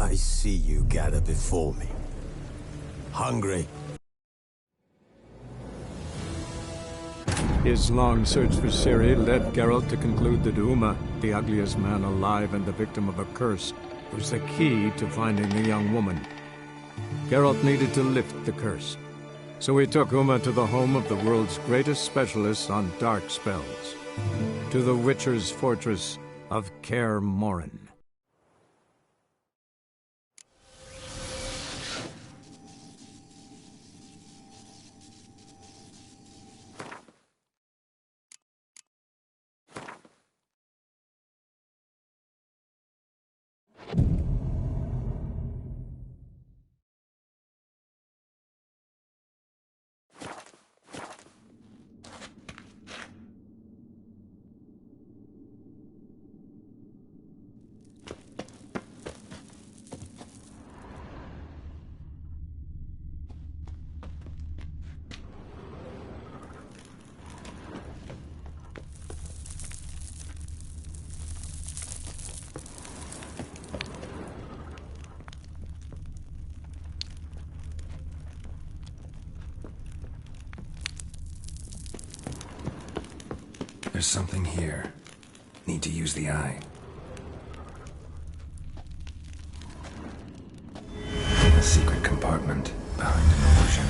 I see you gather before me. Hungry? His long search for Ciri led Geralt to conclude that Uma, the ugliest man alive and the victim of a curse, was the key to finding the young woman. Geralt needed to lift the curse, so he took Uma to the home of the world's greatest specialist on dark spells, to the Witcher's fortress of Kaer Morhen. There's something here. Need to use the eye. A secret compartment behind an illusion.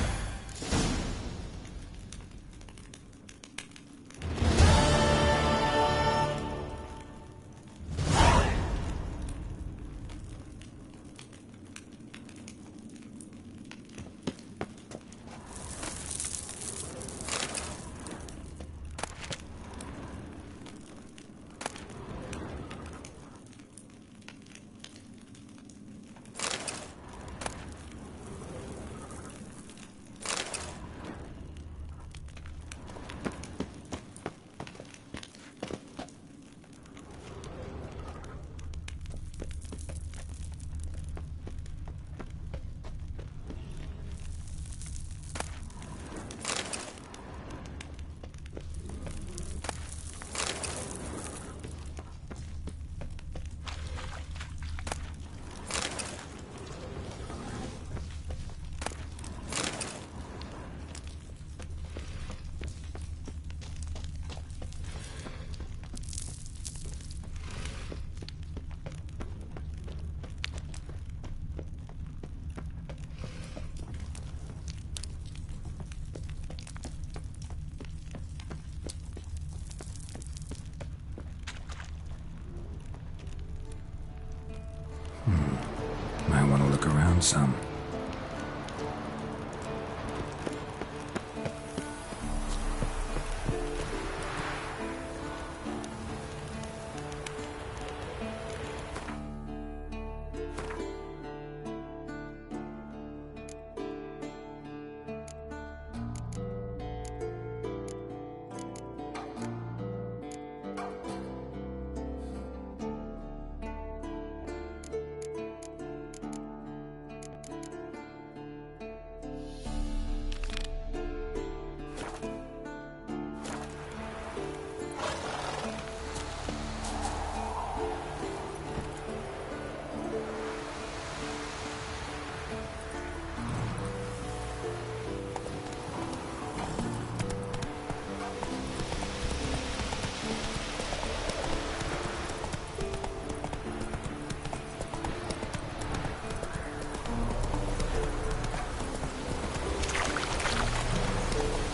Might want to look around some.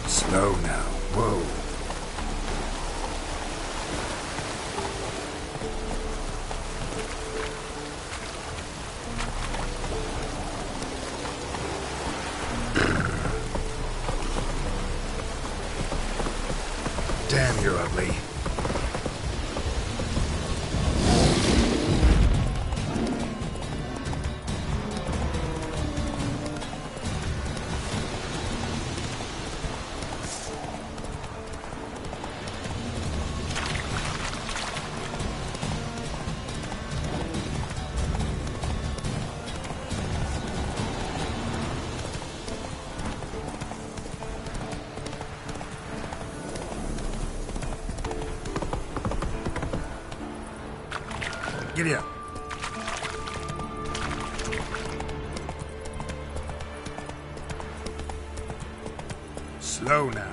Slow now. Whoa. Damn, you're ugly. Giddy up. Slow now.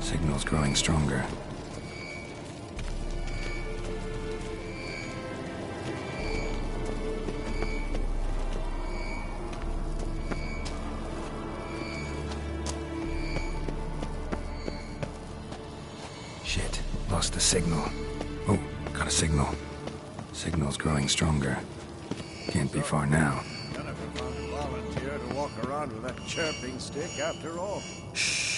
Signal's growing stronger. Shit, lost the signal. Oh, got a signal. Signal's growing stronger. Can't be far now. None of them found a volunteer to walk around with that chirping stick after all. Shh.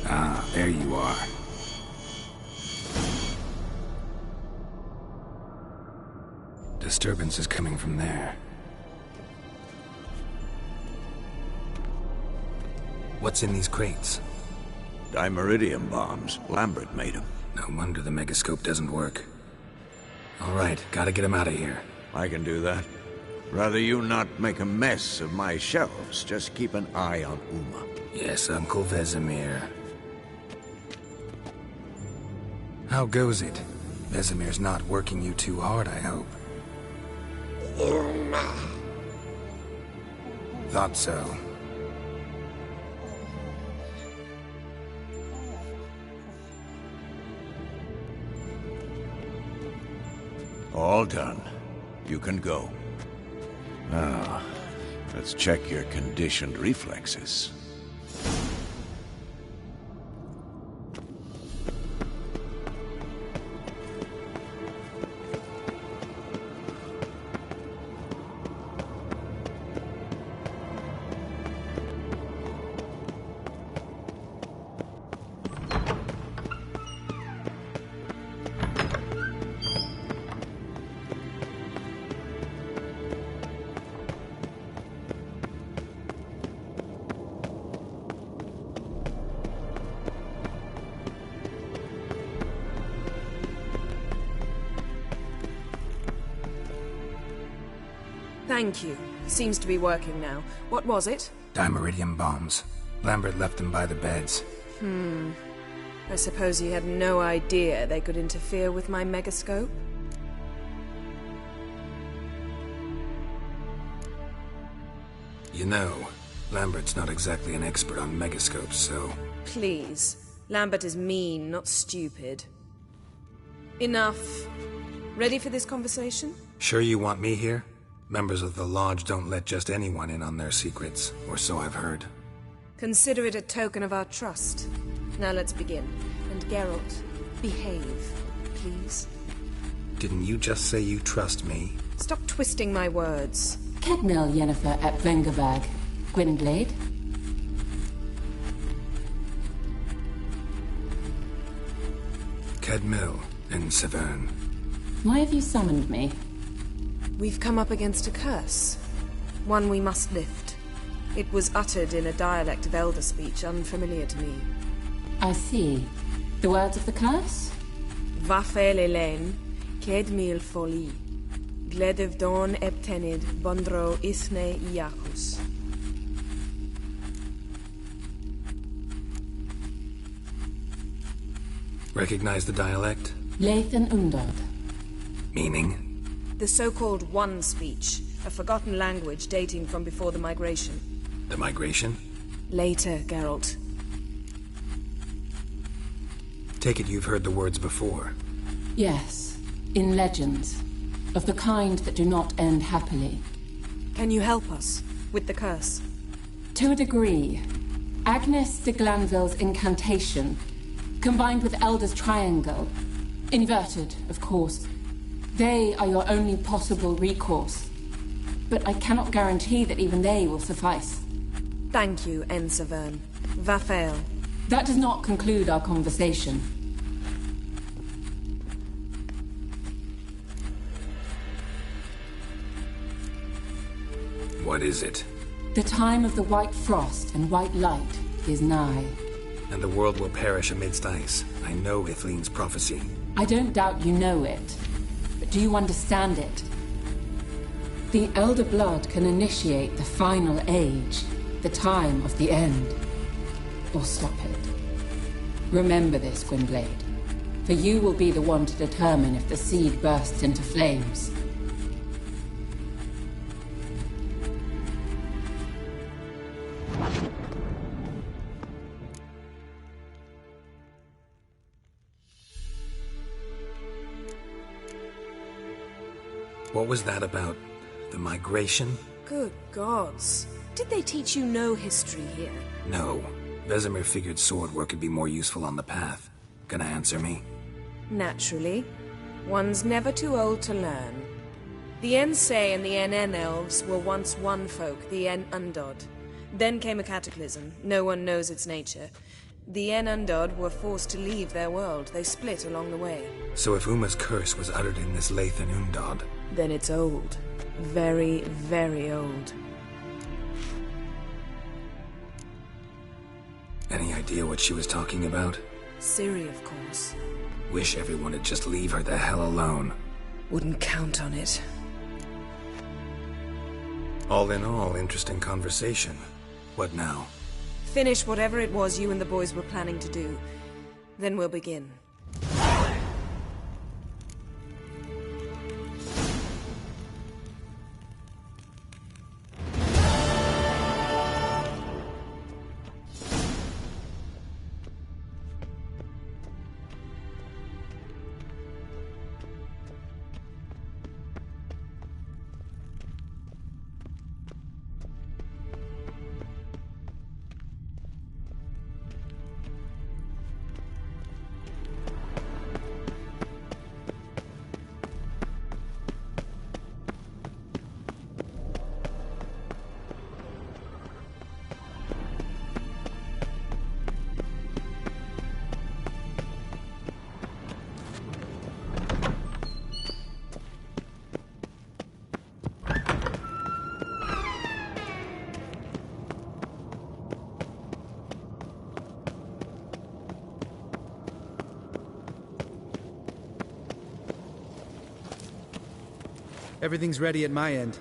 Ah, there you are. Disturbance is coming from there. What's in these crates? Dimeridium bombs. Lambert made them. No wonder the megascope doesn't work. All right, gotta get him out of here. I can do that. Rather you not make a mess of my shelves. Just keep an eye on Uma. Yes, Uncle Vesemir. How goes it? Vesemir's not working you too hard, I hope. Thought so. All done. You can go. Now, let's check your conditioned reflexes. Thank you. Seems to be working now. What was it? Dimeridium bombs. Lambert left them by the beds. I suppose he had no idea they could interfere with my megascope? You know, Lambert's not exactly an expert on megascopes, so... Please. Lambert is mean, not stupid. Enough. Ready for this conversation? Sure you want me here? Members of the Lodge don't let just anyone in on their secrets, or so I've heard. Consider it a token of our trust. Now let's begin. And Geralt, behave, please. Didn't you just say you trust me? Stop twisting my words. Cadmel Yennefer at Vengerberg. Gwynblade? Cadmel and Severn. Why have you summoned me? We've come up against a curse. One we must lift. It was uttered in a dialect of Elder speech unfamiliar to me. I see. The words of the curse? Vafael Elaine, Ked mil foli, Gledev don eptenid, Bondro isne iacus. Recognize the dialect? Lathan Undod. Meaning? The so-called One speech, a forgotten language dating from before the migration. The migration? Later, Geralt. Take it you've heard the words before. Yes, in legends. Of the kind that do not end happily. Can you help us with the curse? To a degree. Agnes de Glanville's incantation, combined with Elder's triangle, inverted, of course. They are your only possible recourse. But I cannot guarantee that even they will suffice. Thank you, N. Severn. Vafael. That does not conclude our conversation. What is it? The time of the white frost and white light is nigh. And the world will perish amidst ice. I know Ithleen's prophecy. I don't doubt you know it. But do you understand it? The Elder Blood can initiate the final age, the time of the end. Or stop it. Remember this, Gwynblade. For you will be the one to determine if the seed bursts into flames. What was that about? The migration? Good gods. Did they teach you no history here? No. Vesemir figured sword work could be more useful on the path. Gonna answer me? Naturally. One's never too old to learn. The Ensei and the NN elves were once one folk, the En Undod. Then came a cataclysm. No one knows its nature. The En Undod were forced to leave their world. They split along the way. So if Uma's curse was uttered in this Lathan Undod... Then it's old. Very, very old. Any idea what she was talking about? Ciri, of course. Wish everyone would just leave her the hell alone. Wouldn't count on it. All in all, interesting conversation. What now? Finish whatever it was you and the boys were planning to do. Then we'll begin. Everything's ready at my end.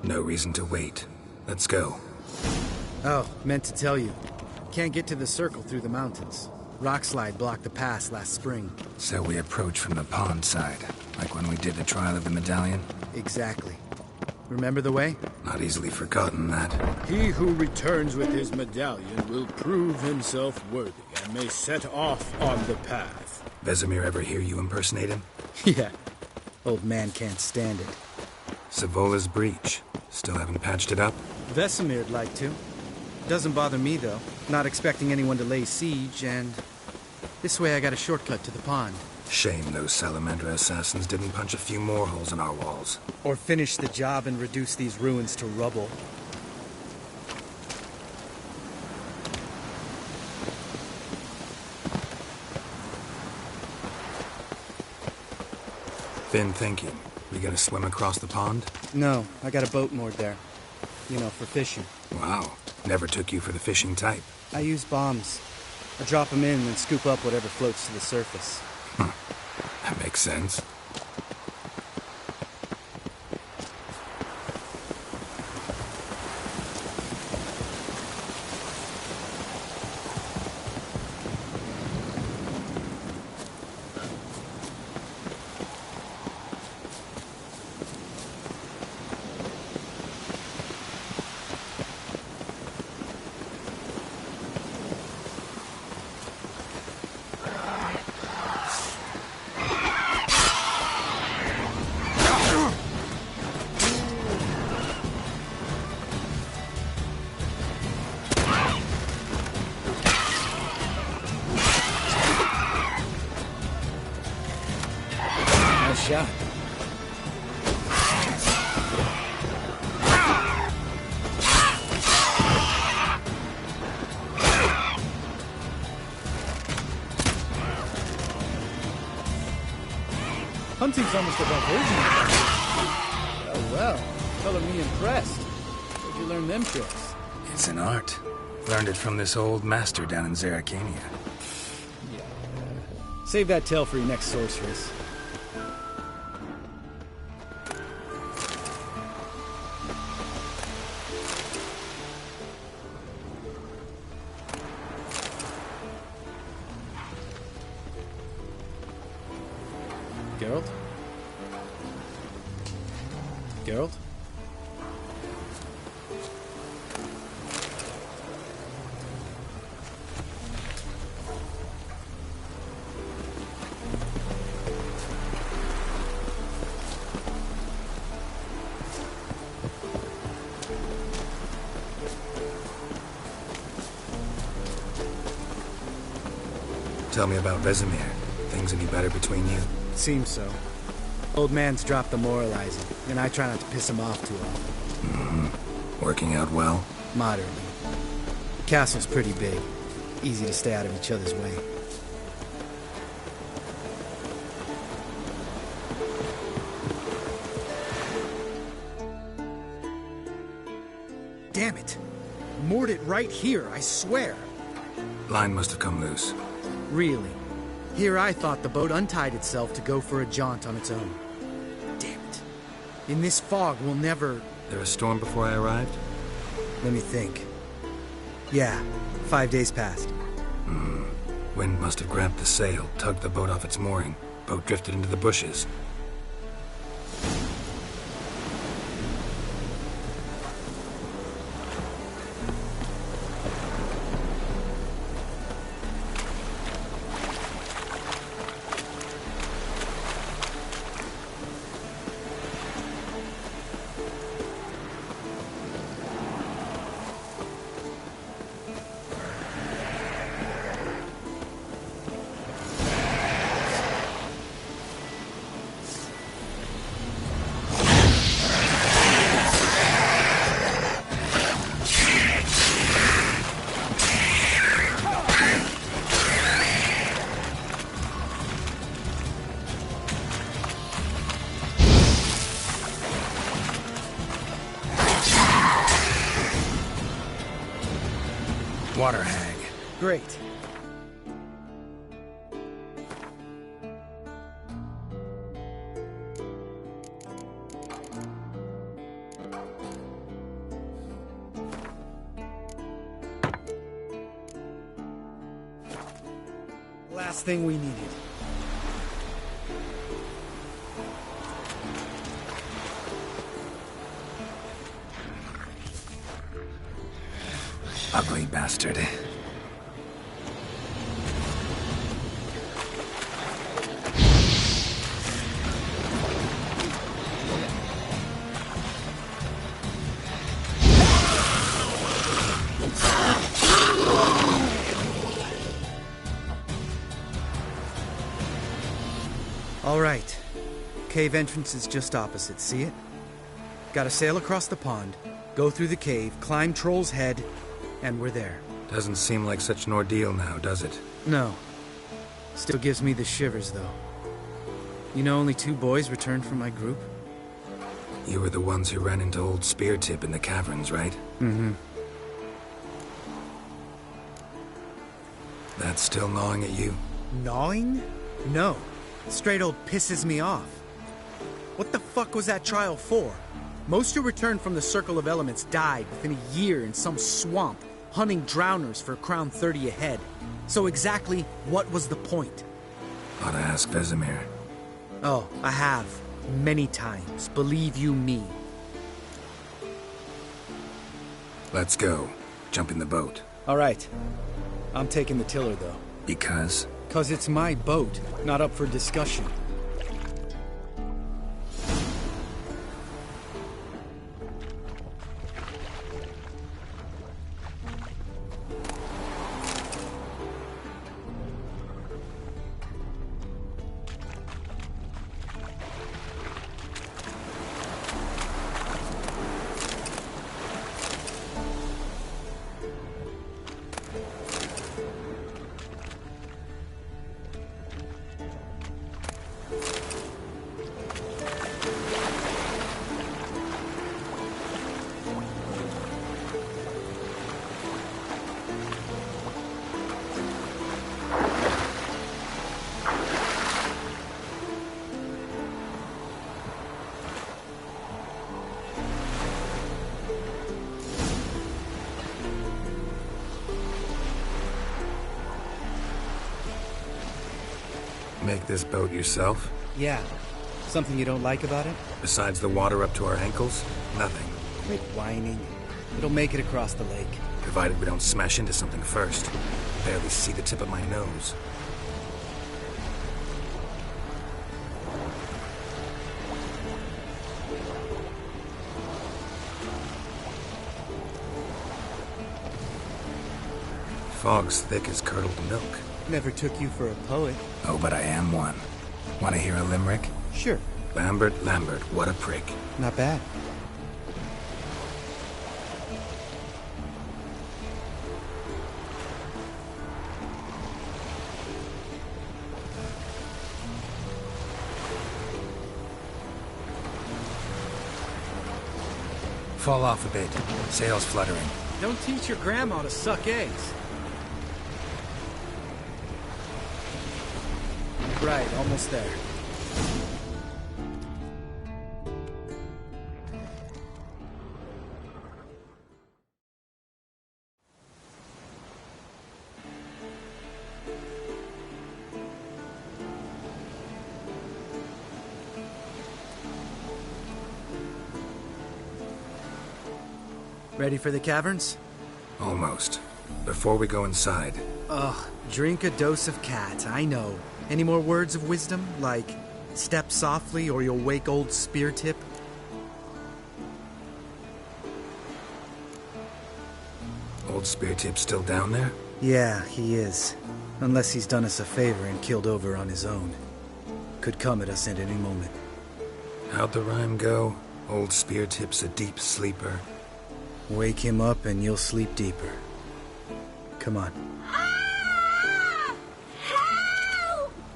No reason to wait. Let's go. Oh, meant to tell you. Can't get to the circle through the mountains. Rockslide blocked the pass last spring. So we approach from the pond side, like when we did the trial of the medallion? Exactly. Remember the way? Not easily forgotten, that. He who returns with his medallion will prove himself worthy and may set off on the path. Vesemir ever hear you impersonate him? Yeah. Old man can't stand it. Savola's breach. Still haven't patched it up? Vesemir'd like to. Doesn't bother me, though. Not expecting anyone to lay siege, and... this way I got a shortcut to the pond. Shame those Salamandra assassins didn't punch a few more holes in our walls. Or finish the job and reduce these ruins to rubble. Been thinking. We gonna swim across the pond? No, I got a boat moored there. You know, for fishing. Wow. Never took you for the fishing type. I use bombs. I drop them in and scoop up whatever floats to the surface. That makes sense. Shot. Hunting's almost a diversion. Well, color me impressed. Where'd you learn them tricks? It's an art. Learned it from this old master down in Zerrikania. Yeah. Save that tale for your next sorceress. Geralt? Geralt? Tell me about Vesemir. Things any better between you? Seems so. Old man's dropped the moralizing, and I try not to piss him off too often. Working out well? Moderately. The castle's pretty big. Easy to stay out of each other's way. Damn it! Moored it right here, I swear! Line must have come loose. Really? Here I thought the boat untied itself to go for a jaunt on its own. Damn it. In this fog, we'll never... There a storm before I arrived? Let me think. Yeah, 5 days passed. Wind must have grabbed the sail, tugged the boat off its mooring. Boat drifted into the bushes. Water hag. Great. last thing we needed. Ugly bastard. All right. Cave entrance is just opposite, see it? Gotta sail across the pond, go through the cave, climb Troll's Head, and we're there. Doesn't seem like such an ordeal now, does it? No. Still gives me the shivers, though. You know only 2 boys returned from my group? You were the ones who ran into old Speartip in the caverns, right? Mm-hmm. That's still gnawing at you? Gnawing? No. Straight old pisses me off. What the fuck was that trial for? Most who returned from the Circle of Elements died within a year in some swamp, hunting drowners for Crown 30 a head. So exactly what was the point? Ought to ask Vesemir. Oh, I have. Many times. Believe you me. Let's go. Jump in the boat. All right. I'm taking the tiller, though. Because? 'Cause it's my boat, not up for discussion. Make this boat yourself? Yeah. Something you don't like about it? Besides the water up to our ankles? Nothing. Quit whining. It'll make it across the lake. Provided we don't smash into something first. Barely see the tip of my nose. Fog's thick as curdled milk. Never took you for a poet. Oh, but I am one. Want to hear a limerick? Sure. Lambert, Lambert, what a prick. Not bad. Fall off a bit. Sails fluttering. Don't teach your grandma to suck eggs. Right, almost there. Ready for the caverns? Almost. Before we go inside. Ugh, drink a dose of cat, I know. Any more words of wisdom, like, step softly or you'll wake old Speartip? Old Speartip's still down there? Yeah, he is. Unless he's done us a favor and killed over on his own. Could come at us at any moment. How'd the rhyme go? Old Speartip's a deep sleeper. Wake him up and you'll sleep deeper. Come on.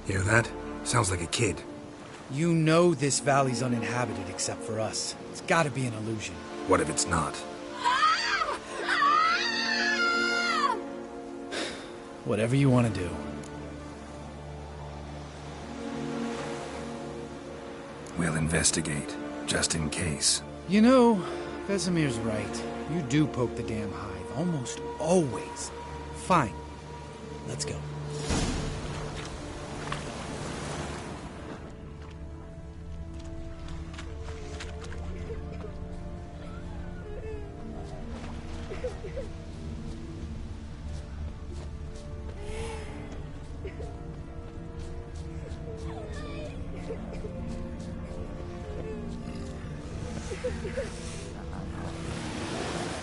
Hear that? Sounds like a kid. You know this valley's uninhabited except for us. It's gotta be an illusion. What if it's not? Whatever you want to do. We'll investigate, just in case. You know, Vesemir's right. You do poke the damn hive, almost always. Fine. Let's go.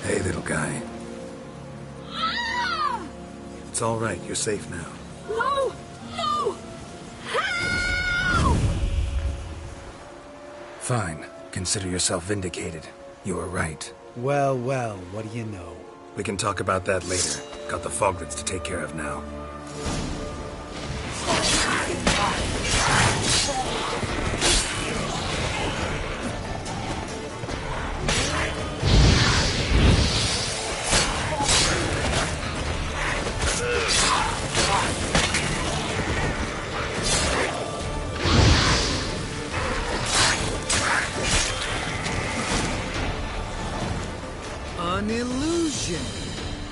Hey, little guy. It's all right. You're safe now. No! No! Help! Fine. Consider yourself vindicated. You were right. Well, well, what do you know? We can talk about that later. Got the Foglets to take care of now. An illusion!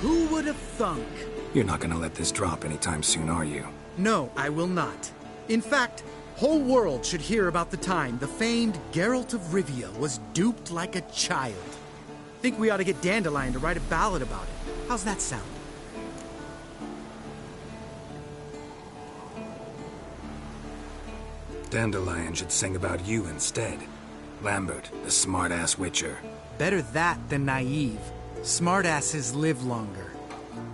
Who would have thunk? You're not gonna let this drop anytime soon, are you? No, I will not. In fact, whole world should hear about the time the famed Geralt of Rivia was duped like a child. Think we ought to get Dandelion to write a ballad about it. How's that sound? Dandelion should sing about you instead. Lambert, the smart-ass Witcher. Better that than naive. Smartasses live longer.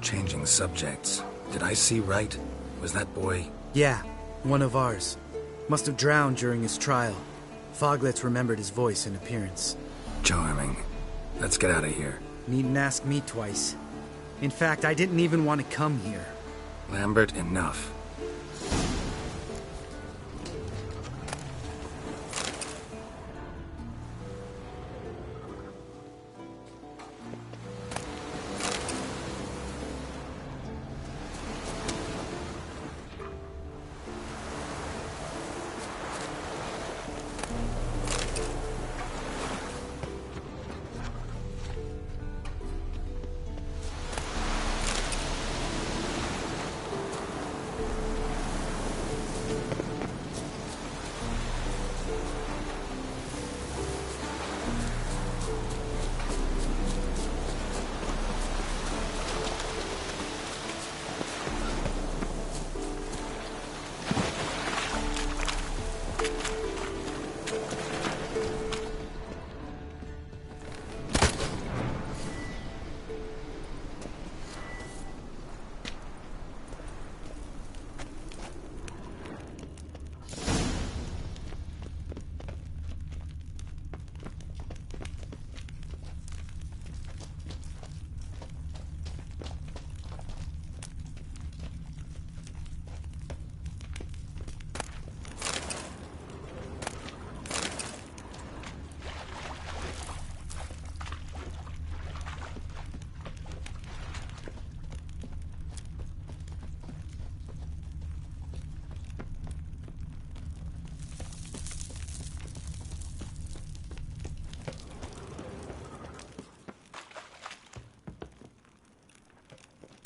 Changing subjects. Did I see right? Was that boy... Yeah, one of ours. Must have drowned during his trial. Foglets remembered his voice and appearance. Charming. Let's get out of here. Needn't ask me twice. In fact, I didn't even want to come here. Lambert, enough.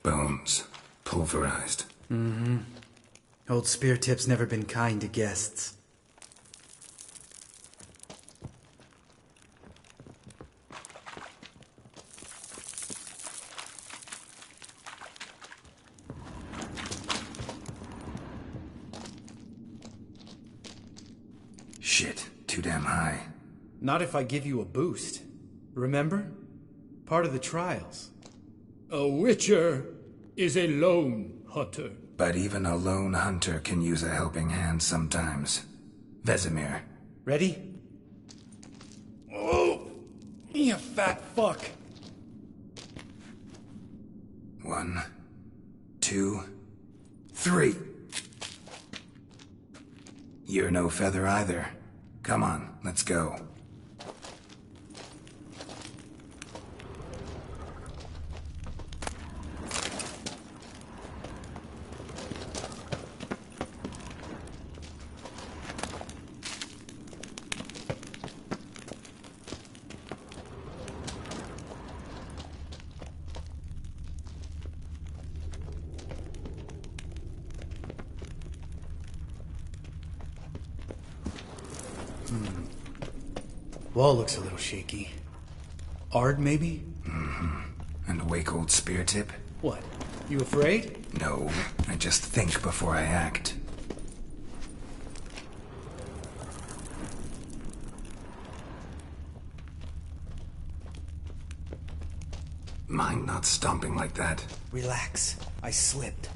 Bones. Pulverized. Mm-hmm. Old Speartip's never been kind to guests. Shit. Too damn high. Not if I give you a boost. Remember? Part of the trials. A Witcher is a lone hunter. But even a lone hunter can use a helping hand sometimes. Vesemir. Ready? Oh! You fat fuck! 1, 2, 3. You're no feather either. Come on, let's go. Wall looks a little shaky. Ard, maybe? Mm-hmm. And wake old Speartip? What? You afraid? No, I just think before I act. Mind not stomping like that. Relax. I slipped.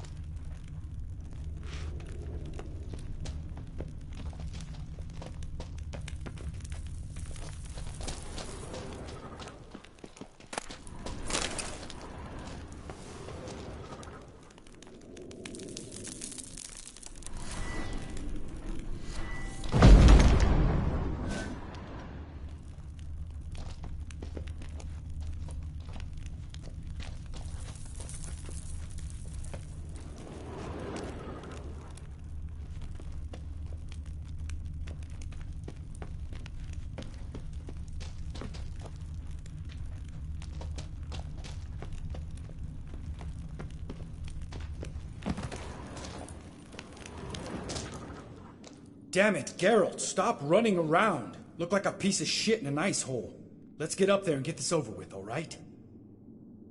Damn it, Geralt, stop running around. Look like a piece of shit in an ice hole. Let's get up there and get this over with, all right?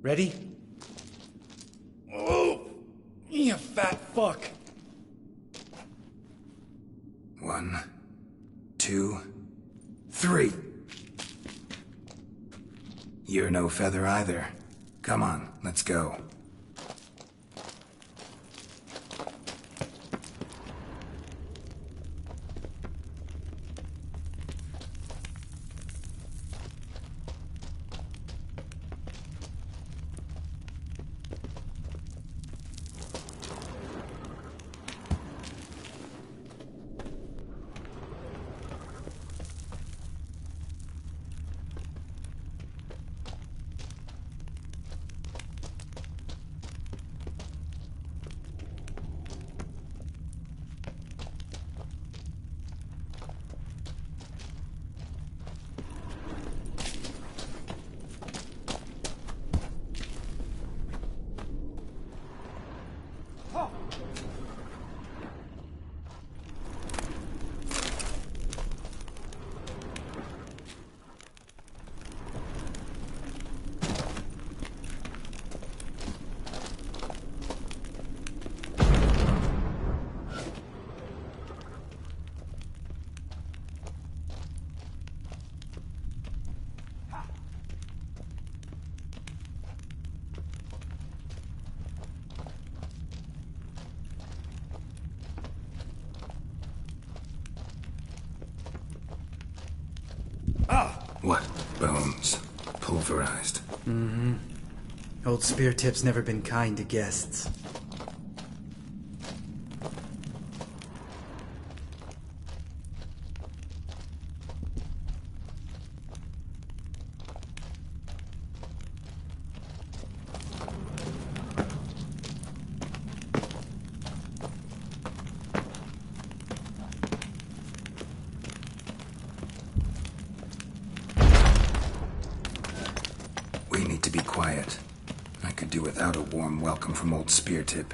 Ready? Oh, you fat fuck. 1, 2, 3. You're no feather either. Come on, let's go. What? Bones. Pulverized. Mm-hmm. Old Speartip's never been kind to guests. We need to be quiet. I could do without a warm welcome from old Speartip.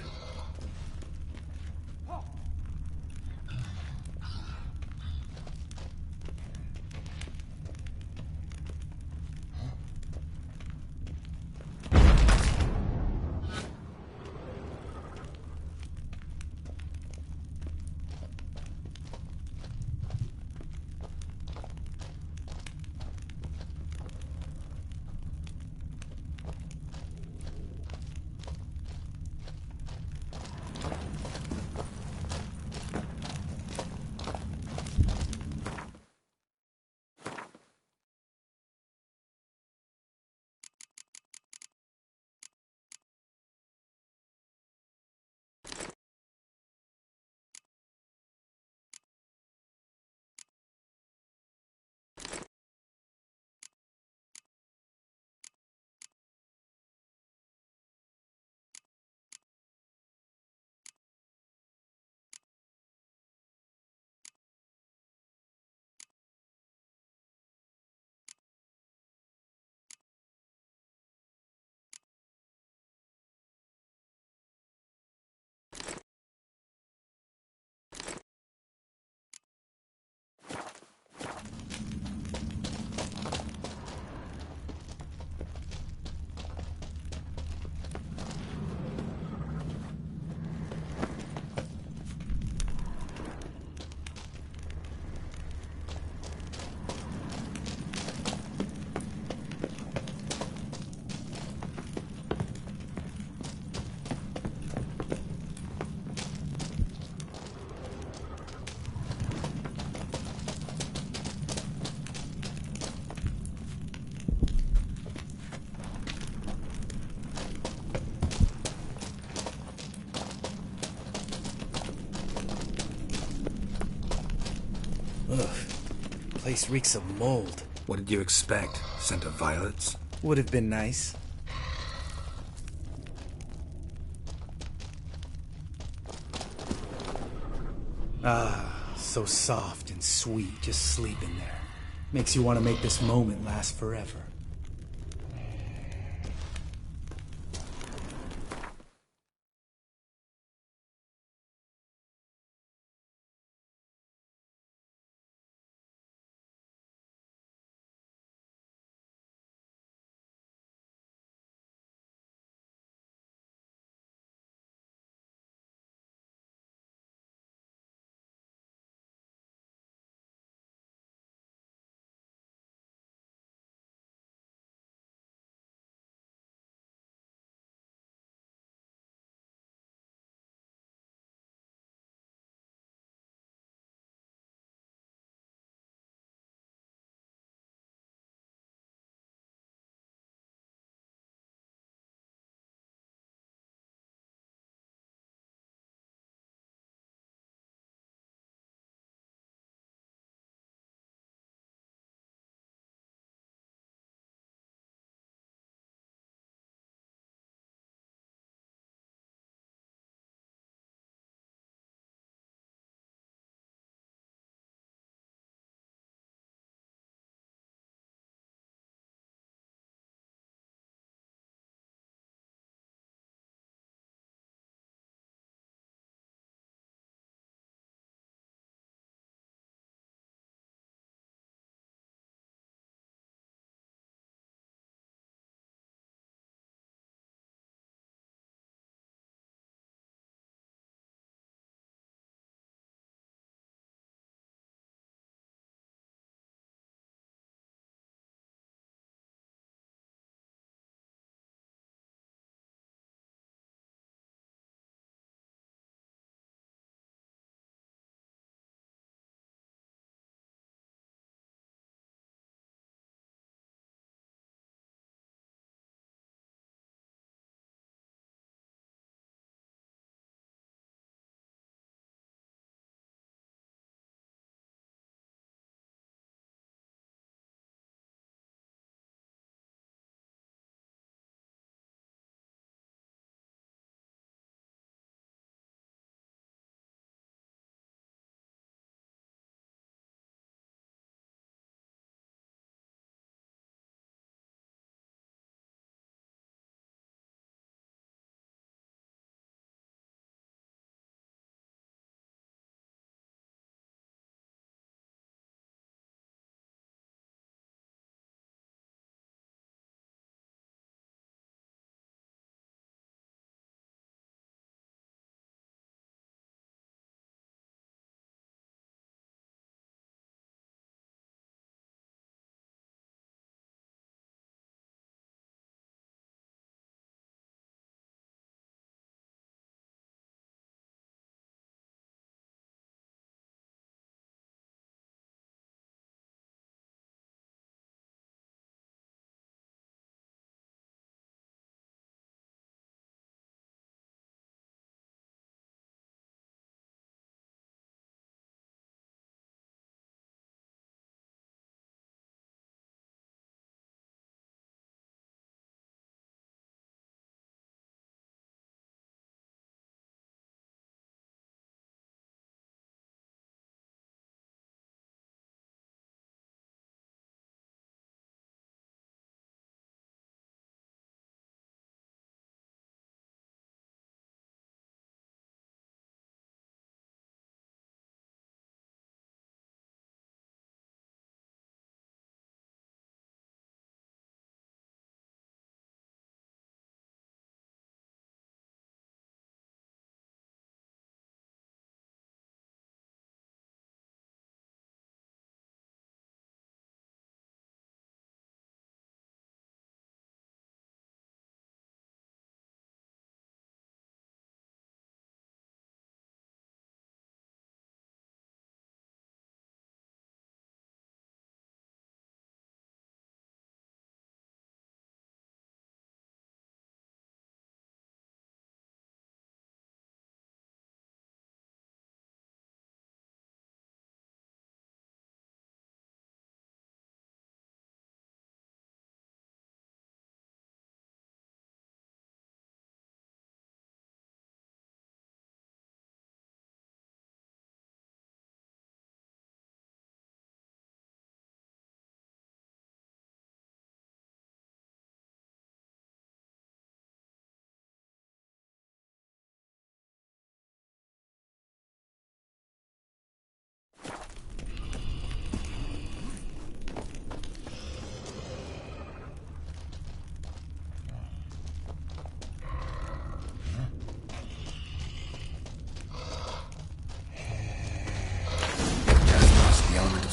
Place reeks of mold. What did you expect? Scent of violets? Would have been nice. Ah, so soft and sweet just sleeping there. Makes you want to make this moment last forever.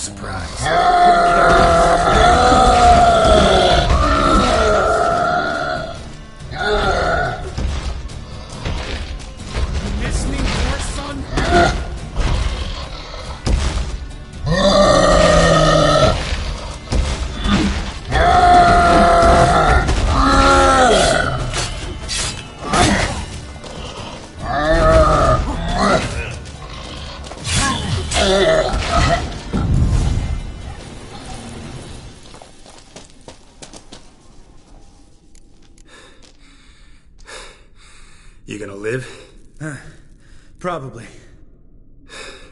Surprise. Miss me, horse son? You gonna live? Probably.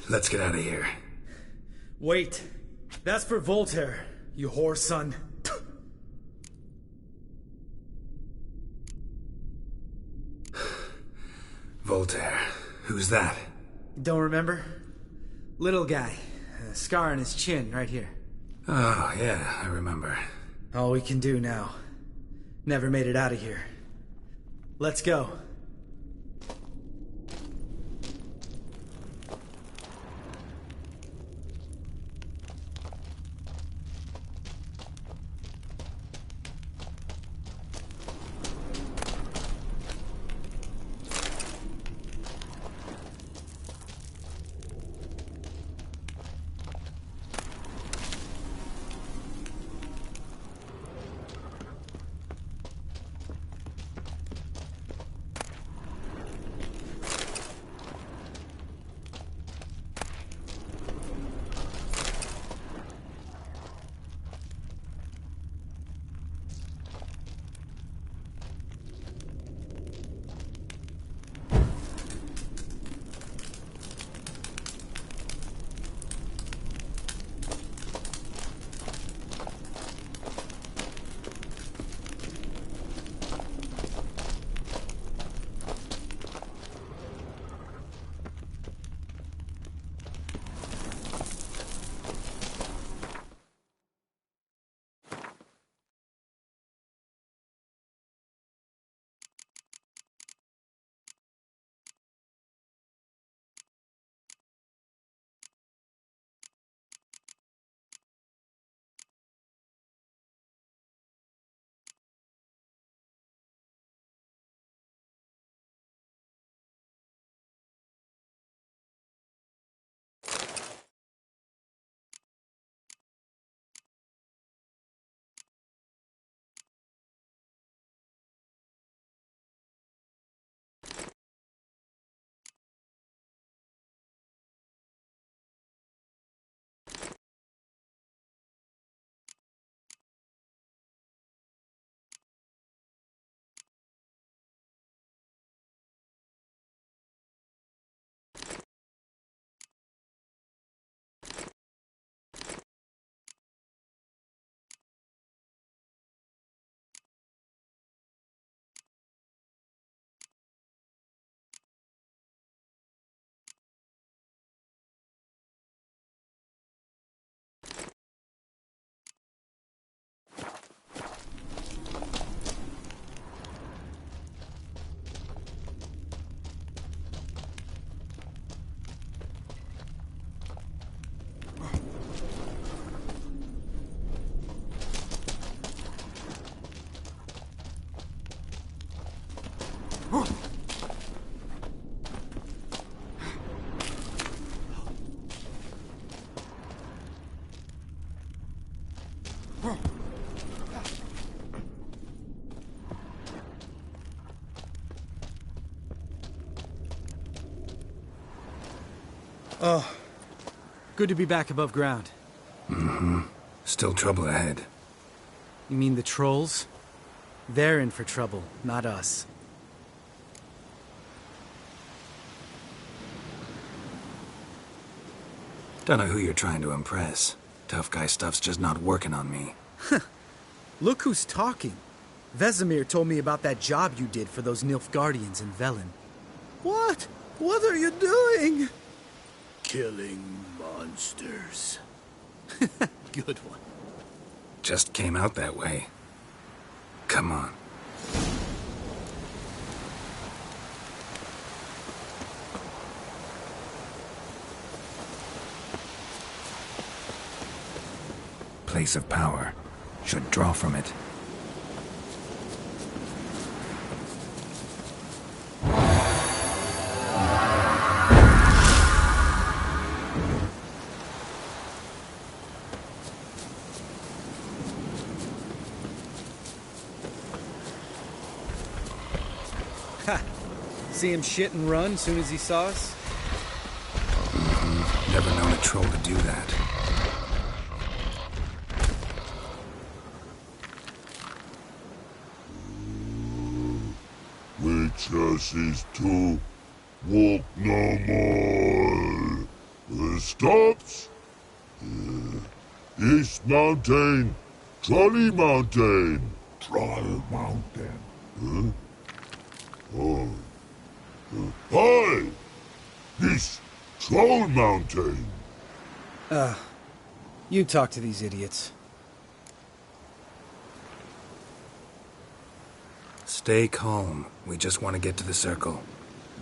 Let's get out of here. Wait. That's for Voltaire, you whore son. Voltaire. Who's that? Don't remember? Little guy. A scar on his chin, right here. Oh, yeah, I remember. All we can do now. Never made it out of here. Let's go. Oh, good to be back above ground. Mm-hmm. Still trouble ahead. You mean the trolls? They're in for trouble, not us. Don't know who you're trying to impress. Tough guy stuff's just not working on me. Look who's talking. Vesemir told me about that job you did for those Nilfgaardians in Velen. What? What are you doing? Killing monsters. Good one. Just came out that way. Come on. place of power. Should draw from it. See him shit and run soon as he saw us? Never known a troll to do that. Witches is to walk no more. Stops? East Mountain, Trolley Mountain. Troll Mountain. Huh? Oh. Hi! This Troll Mountain. You talk to these idiots. Stay calm. We just want to get to the circle.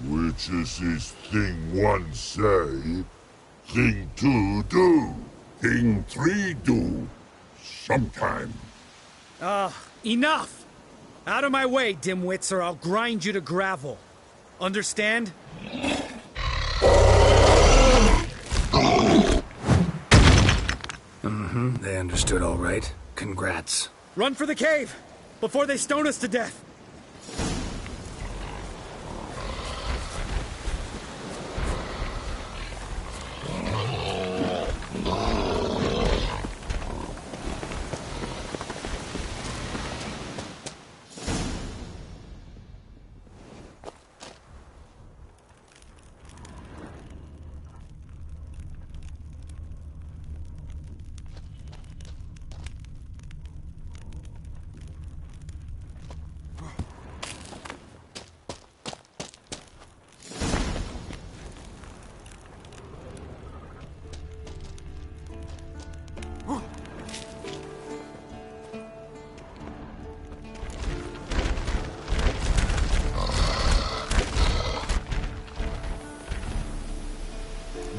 Which is this thing one say, thing two do, thing three do, sometime. Enough! Out of my way, dimwits, or I'll grind you to gravel. Understand? They understood all right. Congrats. Run for the cave! Before they stone us to death!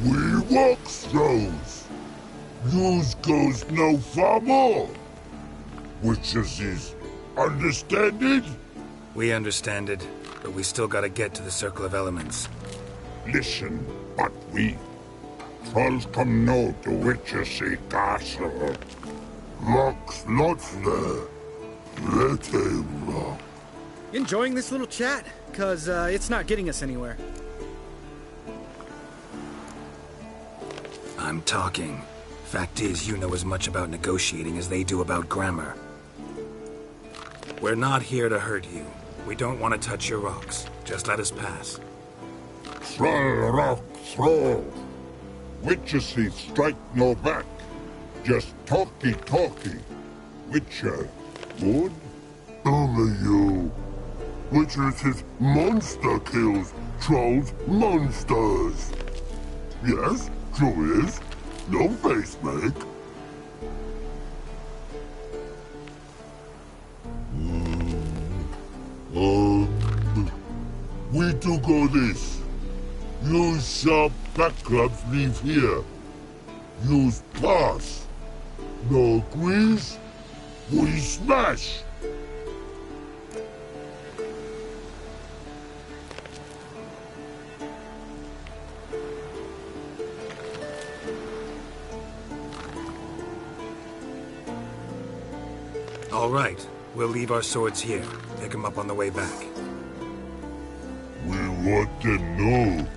We walk throws. Yous goes no far more. Which is understand it? We understand it, but we still gotta get to the Circle of Elements. Listen, but we trolls come know the witches castle. Rocks lots there. Let him rock. Enjoying this little chat? Cause, it's not getting us anywhere. I'm talking. Fact is, you know as much about negotiating as they do about grammar. We're not here to hurt you. We don't want to touch your rocks. Just let us pass. Troll rock throw. Witches strike no back. Just talky. Witcher, good? Only you. Witches is monster kills. Trolls monsters. Yes, true is. No face make. We do go this. Use sharp backups leave here. Use pass. No agrees? We smash. All right. We'll leave our swords here. Pick them up on the way back. We want to know.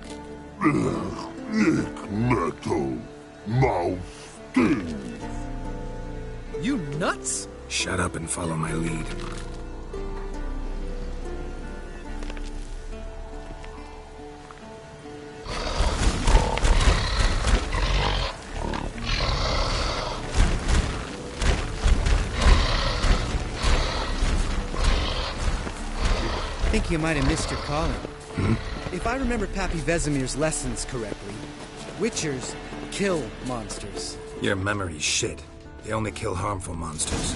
Lick metal. Mouth stings. You nuts? Shut up and follow my lead. I think you might have missed your calling. If I remember Pappy Vesemir's lessons correctly, Witchers kill monsters. Your memory's shit. They only kill harmful monsters.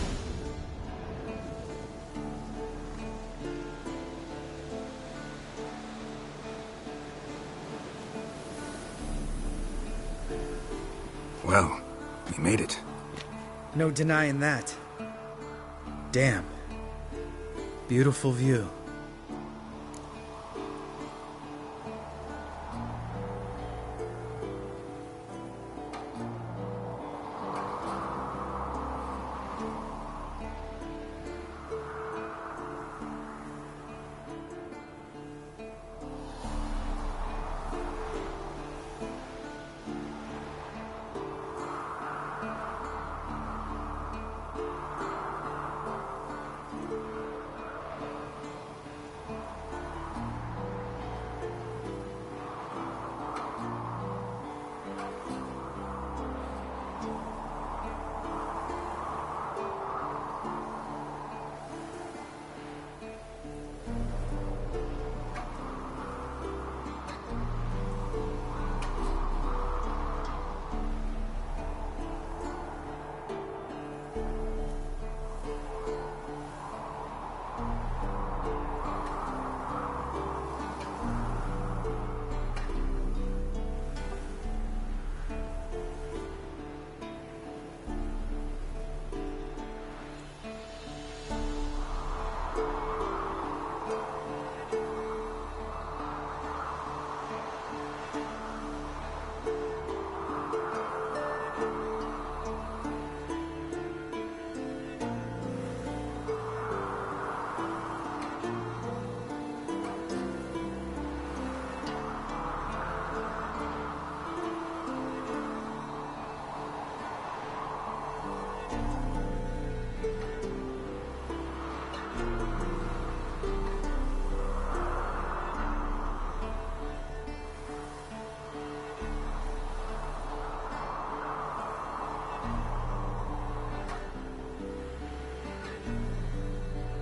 Well, we made it. No denying that. Damn. Beautiful view.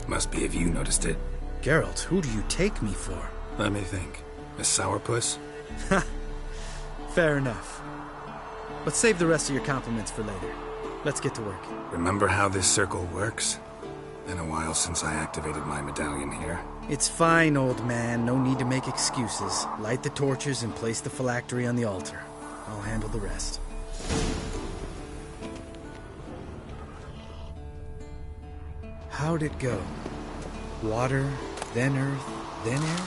Must be if you noticed it. Geralt, who do you take me for? Let me think. A sourpuss? Fair enough. But save the rest of your compliments for later. Let's get to work. Remember how this circle works? Been a while since I activated my medallion here. It's fine, old man. No need to make excuses. Light the torches and place the phylactery on the altar. I'll handle the rest. How'd it go? Water, then earth, then air?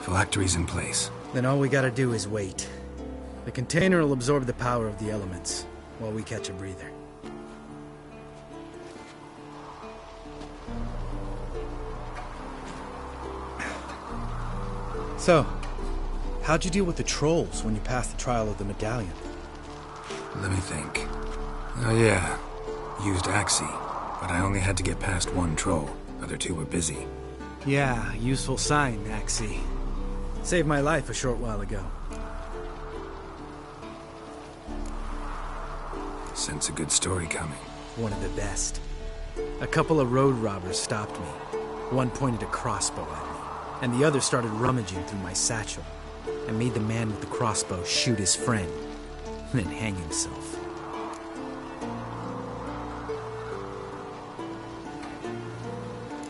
Phylactery's in place. Then all we gotta do is wait. The container will absorb the power of the elements, while we catch a breather. So, how'd you deal with the trolls when you passed the trial of the medallion? Let me think. Oh yeah, used Axii, but I only had to get past one troll. Other two were busy. Yeah, useful sign, Axii. Saved my life a short while ago. Sense a good story coming. One of the best. A couple of road robbers stopped me. One pointed a crossbow at me, and the other started rummaging through my satchel, and made the man with the crossbow shoot his friend, and then hang himself.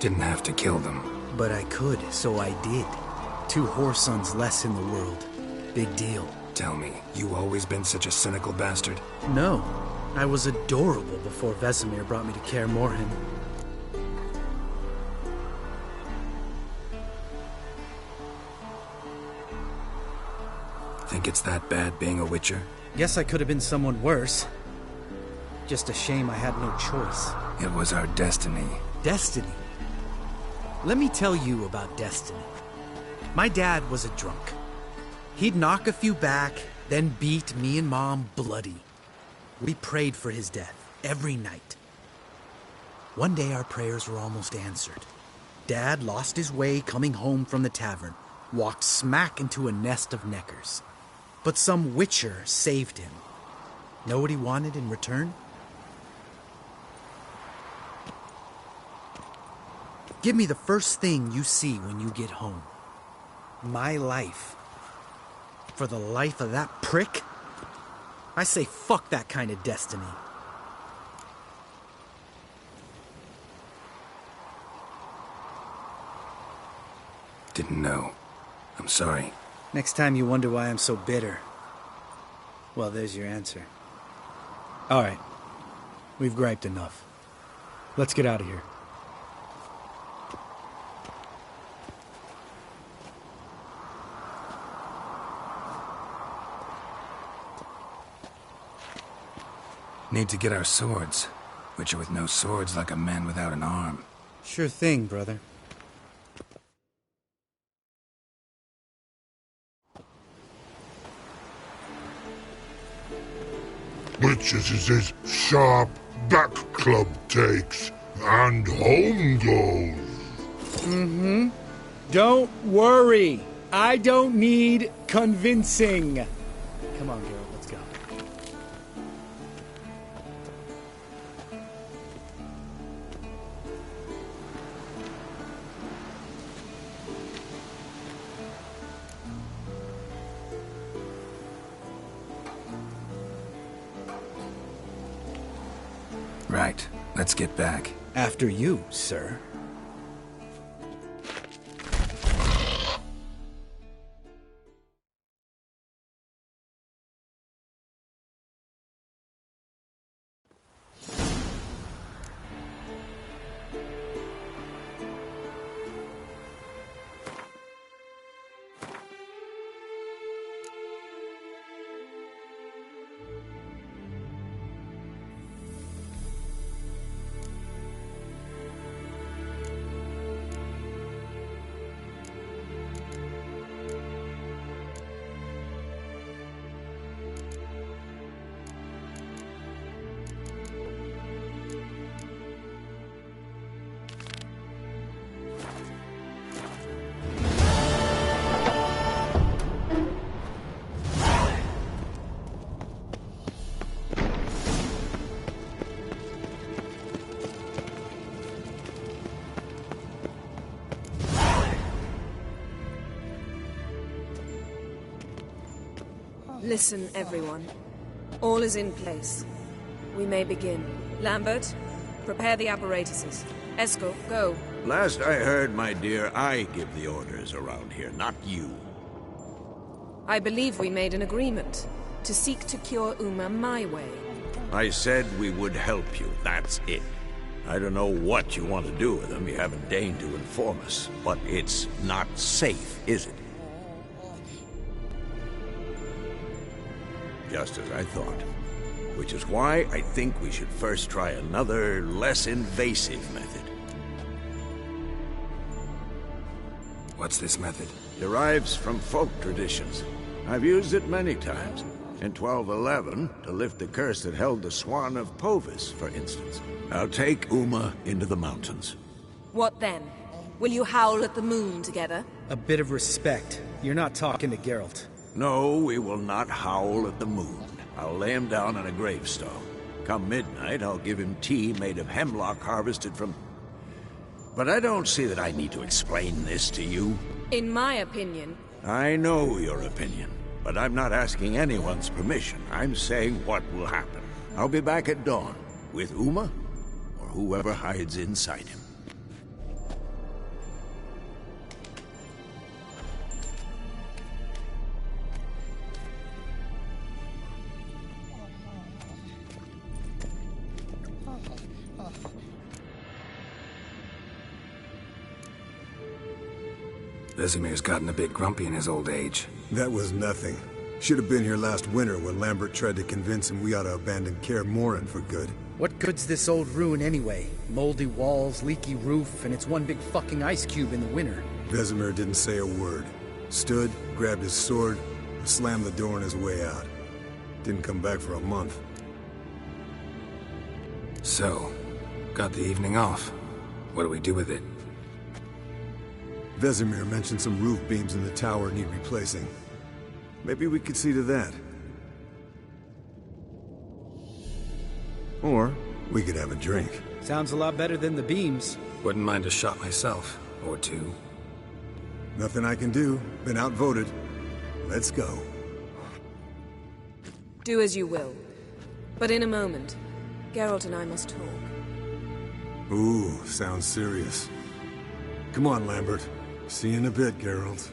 Didn't have to kill them. But I could, so I did. 2 whoresons less in the world. Big deal. Tell me, you always been such a cynical bastard? No. I was adorable before Vesemir brought me to Kaer Morhen. Think it's that bad being a Witcher? Guess I could have been someone worse. Just a shame I had no choice. It was our destiny. Destiny? Let me tell you about destiny. My dad was a drunk. He'd knock a few back, then beat me and Mom bloody. We prayed for his death every night. One day our prayers were almost answered. Dad lost his way coming home from the tavern, walked smack into a nest of neckers. But some Witcher saved him Know what he wanted in return? Give me the first thing you see when you get home. My life. For the life of that prick? I say fuck that kind of destiny. Didn't know. I'm sorry. Next time you wonder why I'm so bitter, well, there's your answer. All right. We've griped enough. Let's get out of here. Need to get our swords. Witcher with no swords like a man without an arm. Sure thing, brother. Witches is his sharp back club takes, and home goes. Don't worry. I don't need convincing. Come on, Geralt, let's go. Right. Let's get back. After you, sir. Listen, everyone. All is in place. We may begin. Lambert, prepare the apparatuses. Eskel, go. Last I heard, my dear, I give the orders around here, not you. I believe we made an agreement to seek to cure Uma my way. I said we would help you, that's it. I don't know what you want to do with them, you haven't deigned to inform us. But it's not safe, is it? Just as I thought. Which is why I think we should first try another, less invasive method. What's this method? Derives from folk traditions. I've used it many times. In 1211, to lift the curse that held the Swan of Povis, for instance. I'll take Uma into the mountains. What then? Will you howl at the moon together? A bit of respect. You're not talking to Geralt. No, we will not howl at the moon. I'll lay him down on a gravestone. Come midnight, I'll give him tea made of hemlock harvested from... But I don't see that I need to explain this to you. In my opinion... I know your opinion, but I'm not asking anyone's permission. I'm saying what will happen. I'll be back at dawn, with Uma, or whoever hides inside him. Vesemir's gotten a bit grumpy in his old age. That was nothing. Should have been here last winter when Lambert tried to convince him we ought to abandon Kaer Morhen for good. What good's this old ruin anyway? Moldy walls, leaky roof, and it's one big fucking ice cube in the winter. Vesemir didn't say a word. Stood, grabbed his sword, and slammed the door on his way out. Didn't come back for a month. So, got the evening off. What do we do with it? Vesemir mentioned some roof beams in the tower need replacing. Maybe we could see to that. Or we could have a drink. Sounds a lot better than the beams. Wouldn't mind a shot myself, or two. Nothing I can do. Been outvoted. Let's go. Do as you will. But in a moment, Geralt and I must talk. Ooh, sounds serious. Come on, Lambert. See you in a bit, Geralt.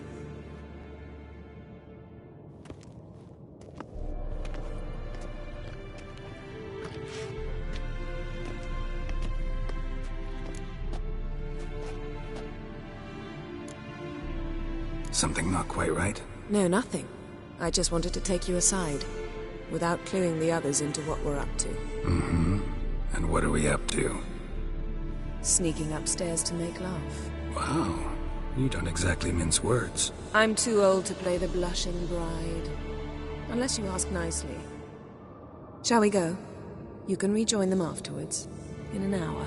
Something not quite right? No, nothing. I just wanted to take you aside, without cluing the others into what we're up to. Mm-hmm. And what are we up to? Sneaking upstairs to make love. Wow. You don't exactly mince words. I'm too old to play the blushing bride. Unless you ask nicely. Shall we go? You can rejoin them afterwards. In an hour.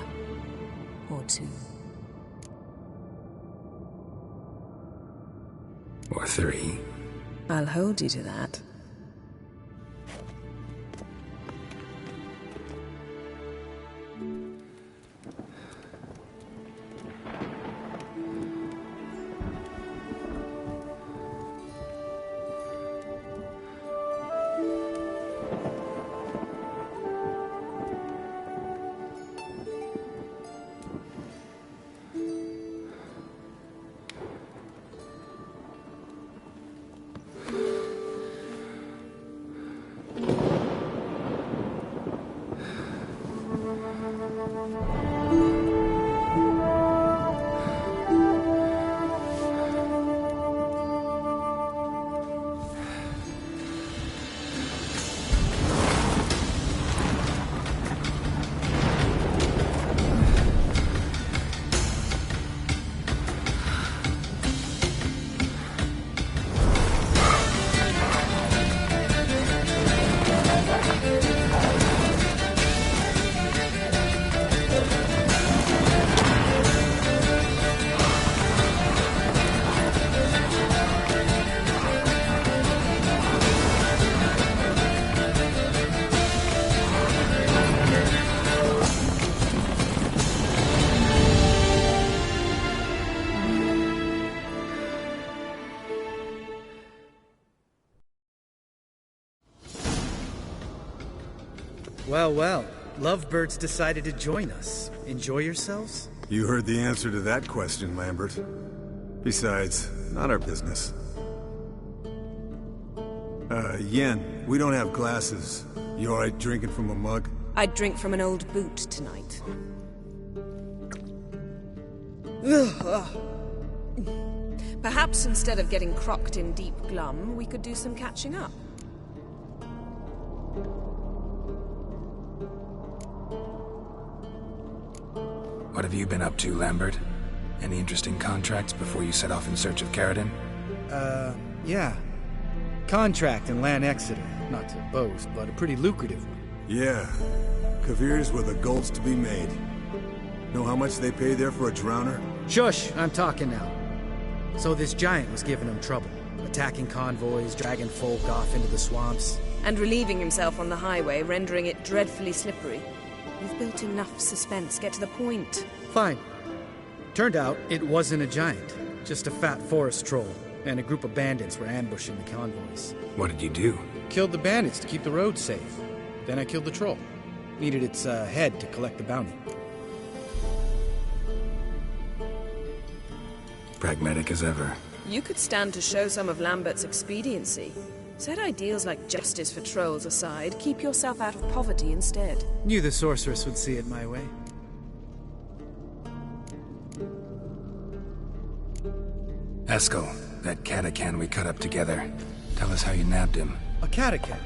Or two. Or three. I'll hold you to that. Well, lovebirds decided to join us. Enjoy yourselves? You heard the answer to that question, Lambert. Besides, not our business. Yen, we don't have glasses. You alright drinking from a mug? I'd drink from an old boot tonight. Perhaps instead of getting crocked in deep glum, we could do some catching up. What have you been up to, Lambert? Any interesting contracts before you set off in search of Caridin? Yeah. Contract in Lan Exeter. Not to boast, but a pretty lucrative one. Yeah. Kavir's were the golds to be made. Know how much they pay there for a drowner? Shush! I'm talking now. So this giant was giving him trouble. Attacking convoys, dragging folk off into the swamps. And relieving himself on the highway, rendering it dreadfully slippery. You've built enough suspense. Get to the point. Fine. Turned out it wasn't a giant. Just a fat forest troll. And a group of bandits were ambushing the convoys. What did you do? Killed the bandits to keep the road safe. Then I killed the troll. Needed its head to collect the bounty. Pragmatic as ever. You could stand to show some of Lambert's expediency. Set ideals like justice for trolls aside, keep yourself out of poverty instead. Knew the sorceress would see it my way. Eskel, that Catacan we cut up together. Tell us how you nabbed him. A Catacan?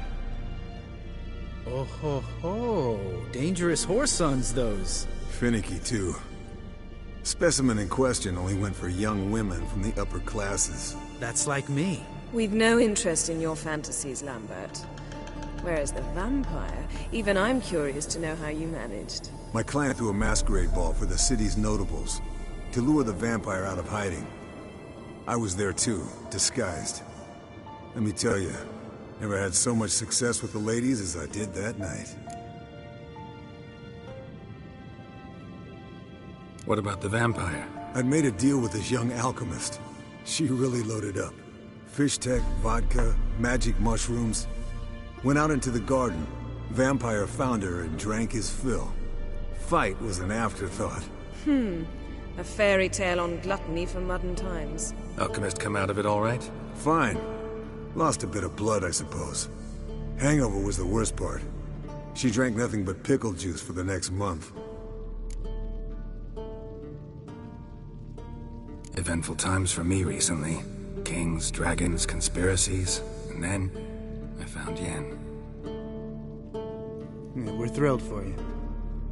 Oh ho ho. Dangerous horse sons, those. Finicky, too. Specimen in question only went for young women from the upper classes. That's like me. We've no interest in your fantasies, Lambert. Whereas the vampire, even I'm curious to know how you managed. My client threw a masquerade ball for the city's notables, to lure the vampire out of hiding. I was there too, disguised. Let me tell you, never had so much success with the ladies as I did that night. What about the vampire? I'd made a deal with this young alchemist. She really loaded up. Fish tech, vodka, magic mushrooms. Went out into the garden. Vampire found her and drank his fill. Fight was an afterthought. A fairy tale on gluttony for modern times. Alchemist come out of it all right? Fine. Lost a bit of blood, I suppose. Hangover was the worst part. She drank nothing but pickle juice for the next month. Eventful times for me recently. Kings, dragons, conspiracies, and then I found Yen. Yeah, we're thrilled for you.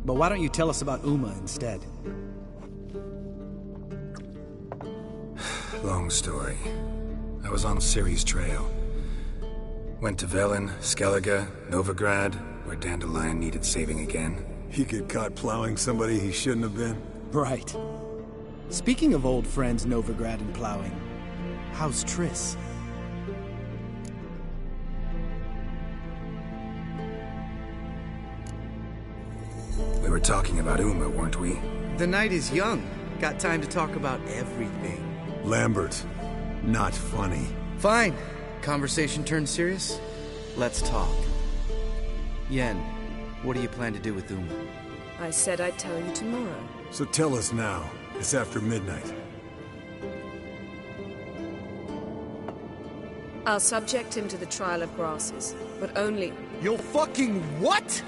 But why don't you tell us about Uma instead? Long story. I was on Ciri's trail. Went to Velen, Skellige, Novigrad, where Dandelion needed saving again. He get caught plowing somebody he shouldn't have been? Right. Speaking of old friends Novigrad and plowing, how's Triss? We were talking about Uma, weren't we? The night is young. Got time to talk about everything. Lambert. Not funny. Fine. Conversation turned serious? Let's talk. Yen, what do you plan to do with Uma? I said I'd tell you tomorrow. So tell us now. It's after midnight. I'll subject him to the trial of grasses, but only... You'll fucking what?!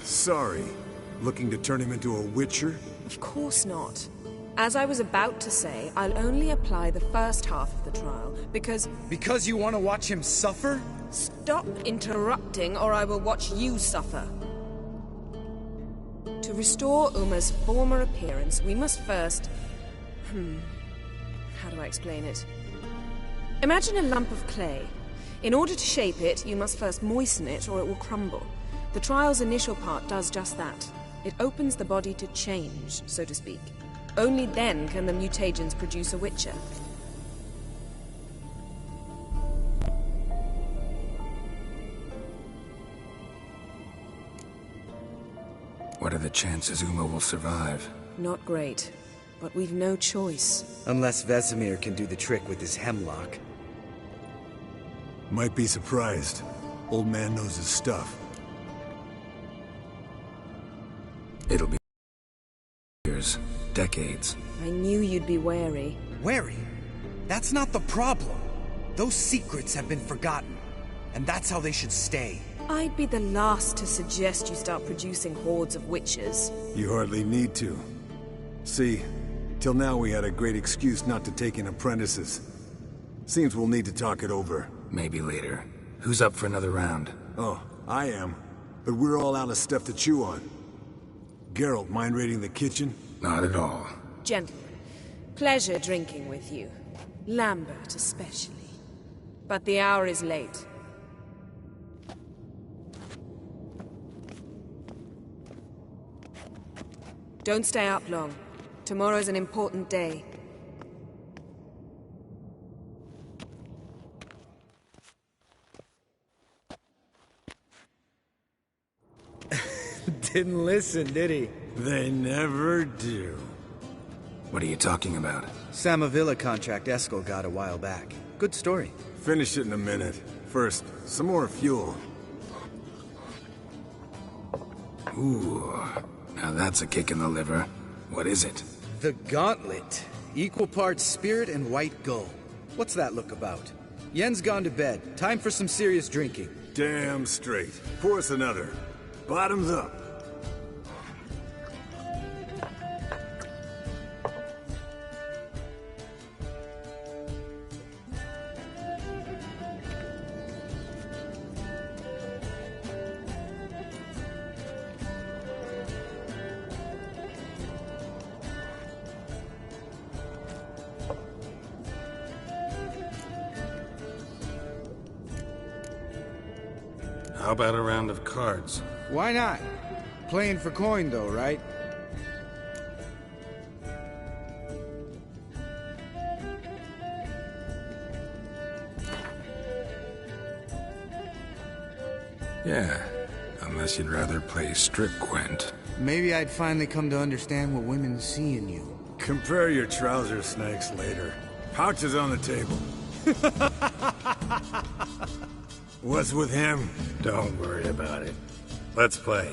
Sorry. Looking to turn him into a witcher? Of course not. As I was about to say, I'll only apply the first half of the trial, because... Because you want to watch him suffer? Stop interrupting, or I will watch you suffer. To restore Uma's former appearance, we must first... How do I explain it? Imagine a lump of clay. In order to shape it, you must first moisten it, or it will crumble. The trial's initial part does just that. It opens the body to change, so to speak. Only then can the mutagens produce a Witcher. What are the chances Uma will survive? Not great, but we've no choice. Unless Vesemir can do the trick with his hemlock. Might be surprised. Old man knows his stuff. It'll be years, decades. I knew you'd be wary. Wary? That's not the problem. Those secrets have been forgotten, and that's how they should stay. I'd be the last to suggest you start producing hordes of witches. You hardly need to. See, till now we had a great excuse not to take in apprentices. Seems we'll need to talk it over. Maybe later. Who's up for another round? Oh, I am. But we're all out of stuff to chew on. Geralt, mind raiding the kitchen? Not at all. Gentlemen, pleasure drinking with you. Lambert especially. But the hour is late. Don't stay up long. Tomorrow's an important day. Didn't listen, did he? They never do. What are you talking about? Samavilla contract Eskel got a while back. Good story. Finish it in a minute. First, some more fuel. Ooh, now that's a kick in the liver. What is it? The Gauntlet. Equal parts spirit and white gull. What's that look about? Yen's gone to bed. Time for some serious drinking. Damn straight. Pour us another. Bottoms up. How about a round of cards? Why not? Playing for coin though, right? Yeah, unless you'd rather play strip Gwent. Maybe I'd finally come to understand what women see in you. Compare your trouser snakes later. Pouch is on the table. What's with him? Don't worry about it. Let's play.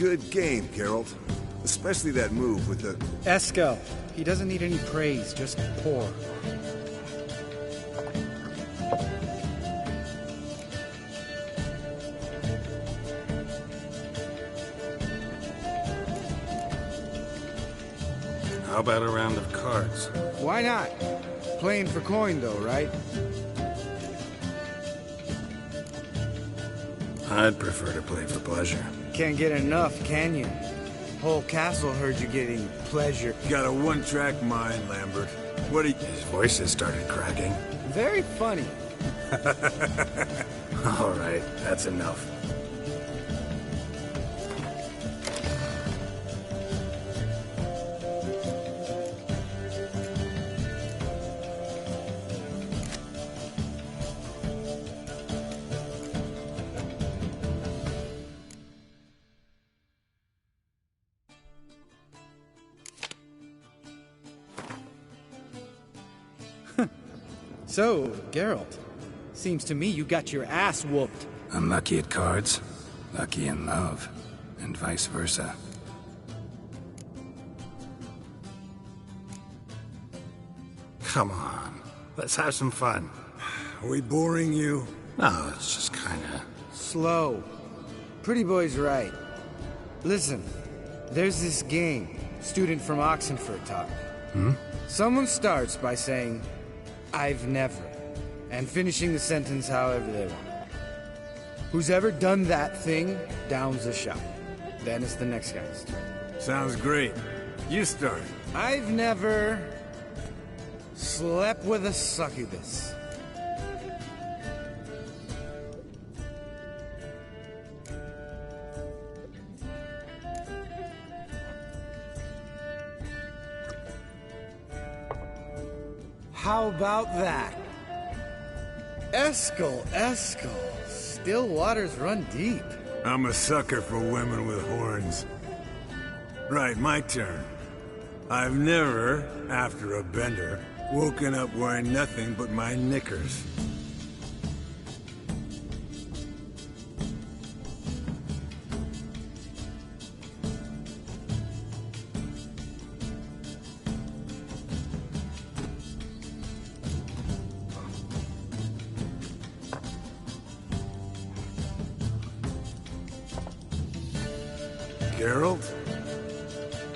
Good game, Geralt. Especially that move with the... Eskel. He doesn't need any praise, just pour. How about a round of cards? Why not? Playing for coin, though, right? I'd prefer to play for pleasure. Can't get enough, can you? Whole castle heard you getting pleasure. Got a one-track mind, Lambert. What do you... His voice has started cracking. Very funny. All right, that's enough. So, Geralt, seems to me you got your ass whooped. Unlucky at cards, lucky in love, and vice versa. Come on, let's have some fun. Are we boring you? No, it's just kinda... Slow. Pretty boy's right. Listen, there's this game, student from Oxenford taught me. Someone starts by saying, I've never, and finishing the sentence however they want. Who's ever done that thing, downs a shot. Then it's the next guy's turn. Sounds great. You start. I've never slept with a succubus. How about that? Eskel. Still waters run deep. I'm a sucker for women with horns. Right, my turn. I've never, after a bender, woken up wearing nothing but my knickers. Geralt?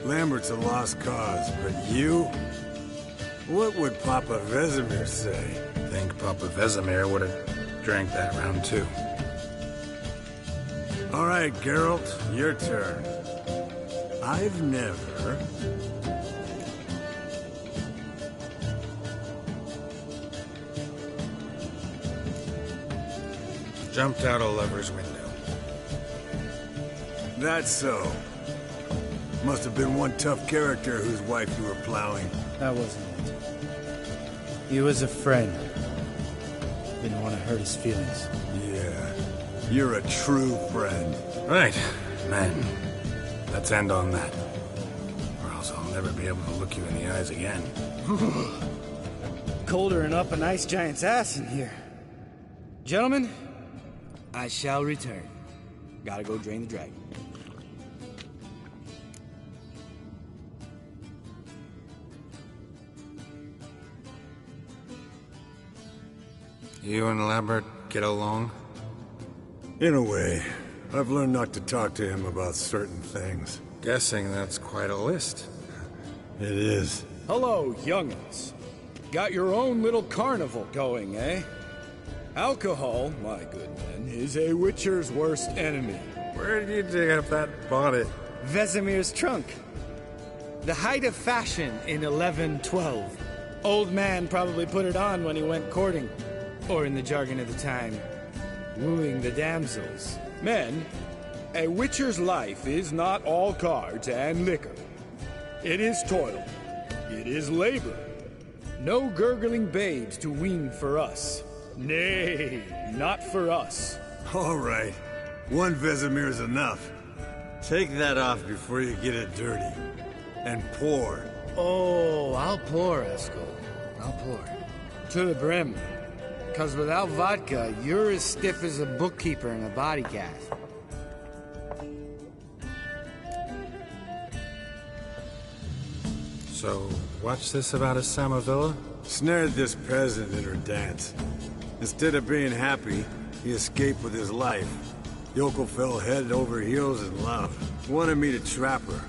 Lambert's a lost cause, but you? What would Papa Vesemir say? Think Papa Vesemir would have drank that round too. All right, Geralt, your turn. I've never... Jumped out a lover's window. That's so. Must have been one tough character whose wife you were plowing. That wasn't it. He was a friend. Didn't want to hurt his feelings. Yeah, you're a true friend. Right, men. Let's end on that. Or else I'll never be able to look you in the eyes again. Colder and up an ice giant's ass in here. Gentlemen, I shall return. Gotta go drain the dragon. You and Lambert get along? In a way. I've learned not to talk to him about certain things. Guessing that's quite a list. It is. Hello, young'uns. Got your own little carnival going, eh? Alcohol, my good men, is a witcher's worst enemy. Where did you dig up that bonnet? Vesemir's trunk. The height of fashion in 1112. Old man probably put it on when he went courting. Or in the jargon of the time, wooing the damsels. Men, a witcher's life is not all cards and liquor. It is toil. It is labor. No gurgling babes to wean for us. Nay, not for us. All right. One Vesemir's enough. Take that off before you get it dirty. And pour. Oh, I'll pour, Eskel. I'll pour. To the brim. 'Cause without vodka, you're as stiff as a bookkeeper in a body gaff. So, what's this about a Samavilla? Snared this peasant in her dance. Instead of being happy, he escaped with his life. Yoko fell head over heels in love. Wanted me to trap her.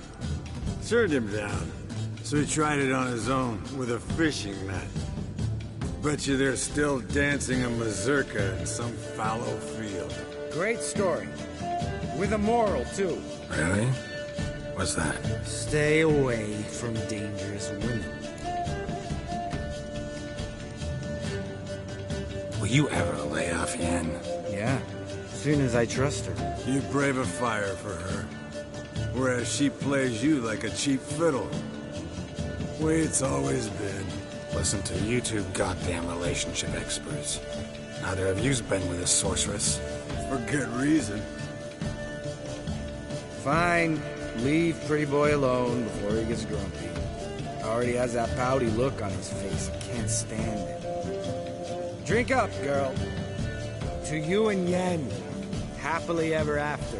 Turned him down. So he tried it on his own, with a fishing net. Bet you they're still dancing a mazurka in some fallow field. Great story. With a moral, too. Really? What's that? Stay away from dangerous women. Will you ever lay off Yen? Yeah, as soon as I trust her. You brave a fire for her. Whereas she plays you like a cheap fiddle. Way it's always been. Listen to you two goddamn relationship experts. Neither of you's been with a sorceress. For good reason. Fine. Leave pretty boy alone before he gets grumpy. Already has that pouty look on his face. I can't stand it. Drink up, girl. To you and Yen. Happily ever after.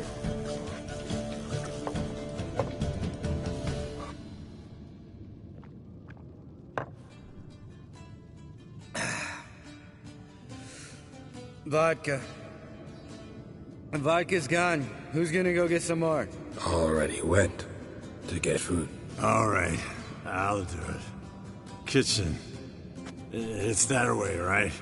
Vodka. Vodka's gone. Who's gonna go get some more? Already went to get food. All right, I'll do it. Kitchen. It's that way, right?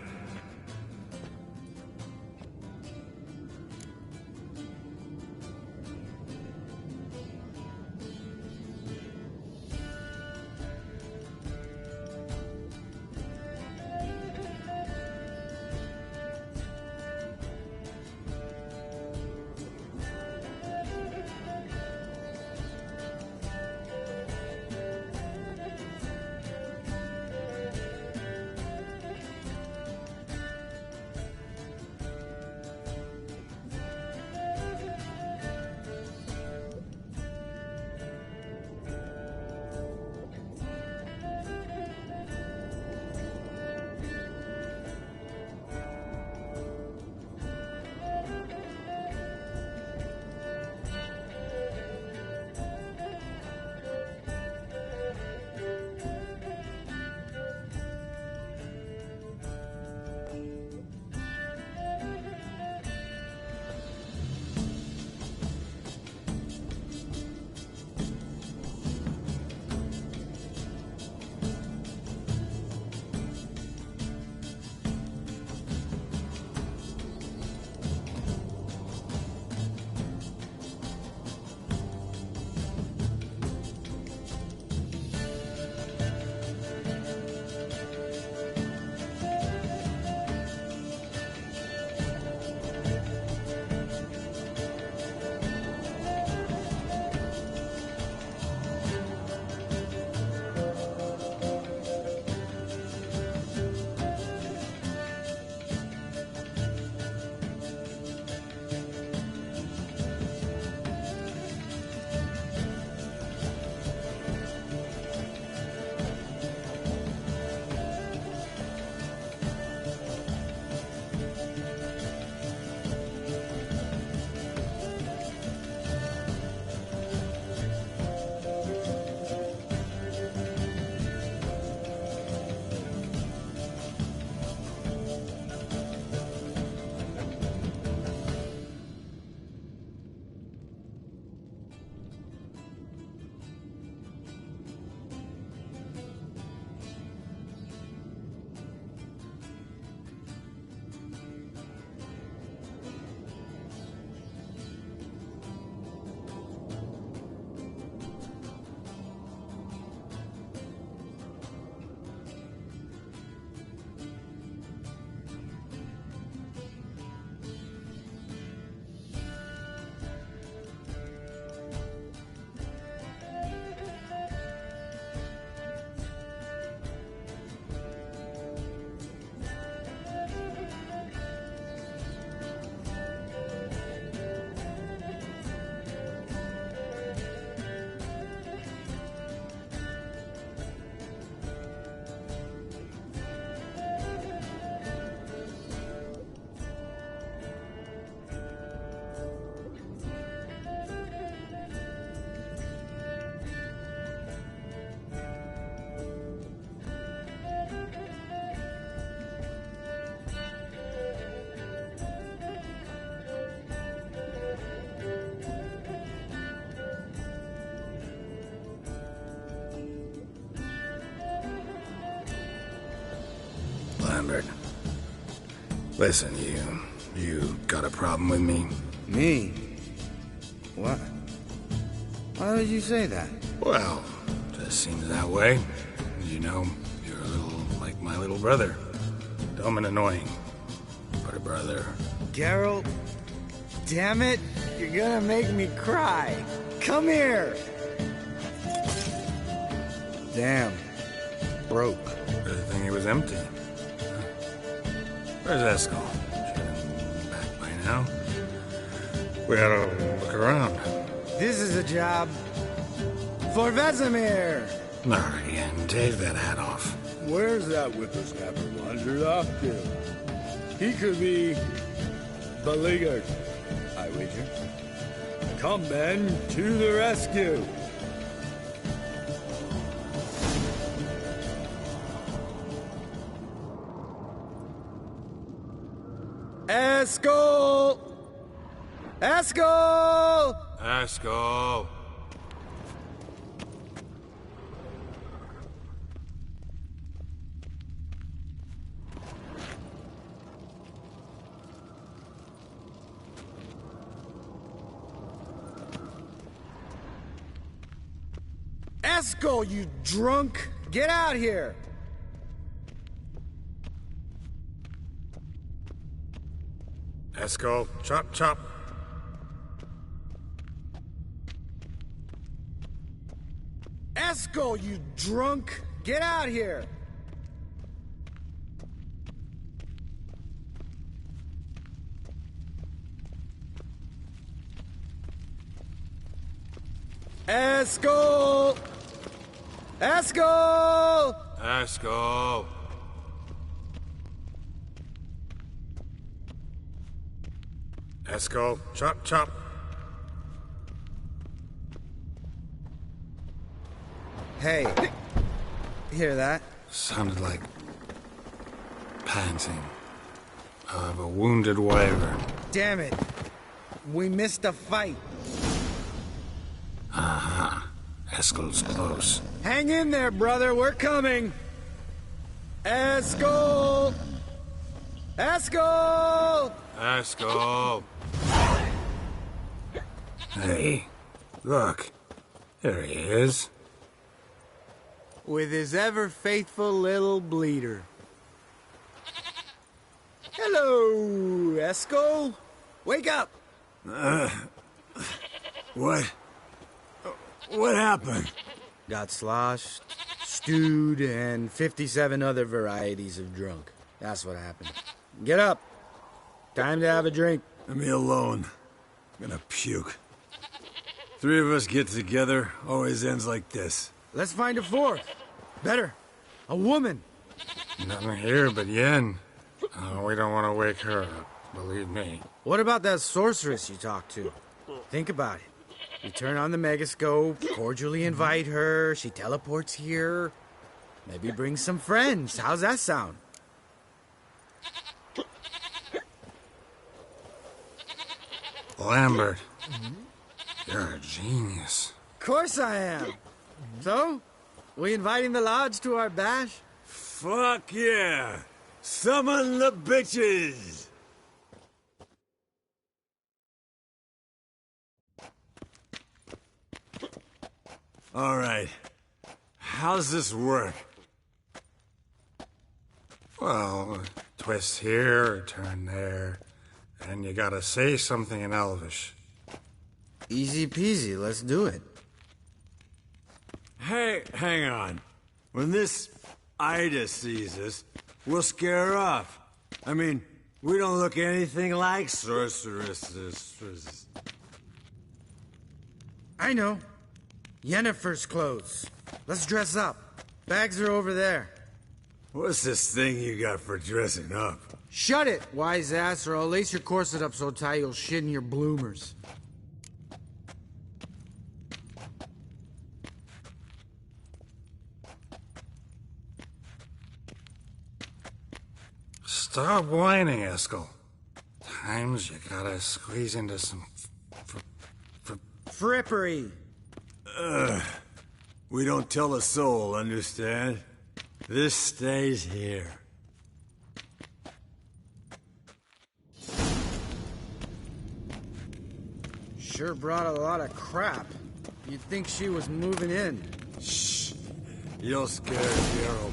Lambert. Listen, you got a problem with me? Me? What? Why would you say that? Well, just seems that way. You know, you're a little like my little brother. Dumb and annoying, but a brother. Geralt, damn it, you're gonna make me cry. Come here. Damn, broke. Good thing it was empty. Where's Eskel? Should be back by now. We ought to look around. This is a job for Vesemir. Alright, Yen, take that hat off. Where's that whippersnapper wandered off to? He could be beleaguered, I wager. Come, men, to the rescue! Eskel! Eskel! Eskel! Eskel, you drunk! Get out here! Eskel, chop, chop. Eskel, you drunk! Get out here! Eskel! Eskel! Eskel! Eskel, chop, chop. Hey, hear that? Sounded like panting of a wounded wyvern. Damn it. We missed a fight. Uh-huh. Eskel's close. Hang in there, brother. We're coming. Eskel! Eskel! Eskel! Hey, look. There he is. With his ever-faithful little bleeder. Hello, Eskel. Wake up! What? What happened? Got sloshed, stewed, and 57 other varieties of drunk. That's what happened. Get up. Time to have a drink. Let me alone. I'm gonna puke. Three of us get together, always ends like this. Let's find a fourth. Better. A woman. Nothing here but Yen. Oh, we don't want to wake her up, believe me. What about that sorceress you talked to? Think about it. You turn on the megascope, cordially invite her, she teleports here. Maybe bring some friends. How's that sound? Lambert, you're a genius. Of course I am. So, we inviting the lodge to our bash? Fuck yeah! Summon the bitches! All right. How's this work? Well, twist here, turn there, and you gotta say something in Elvish. Easy peasy, let's do it. Hey, hang on. When this Ida sees us, we'll scare her off. I mean, we don't look anything like sorceresses. I know. Yennefer's clothes. Let's dress up. Bags are over there. What's this thing you got for dressing up? Shut it, wise ass, or I'll lace your corset up so tight you'll shit in your bloomers. Stop whining, Eskel. Times you gotta squeeze into some frippery. We don't tell a soul, understand? This stays here. Sure brought a lot of crap. You'd think she was moving in. Shh. You'll scare Geralt.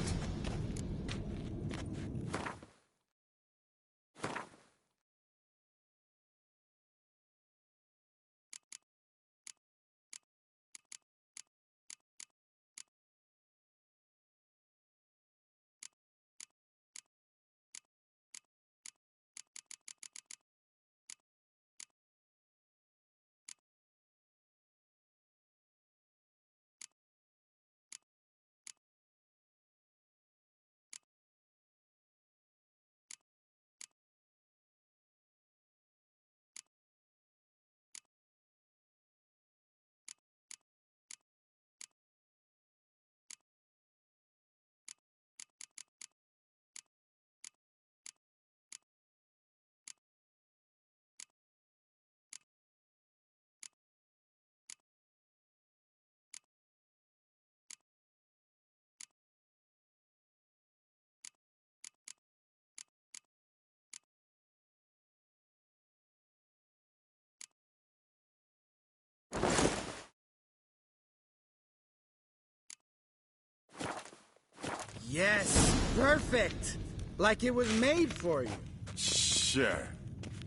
Yes, perfect. Like it was made for you. Sure.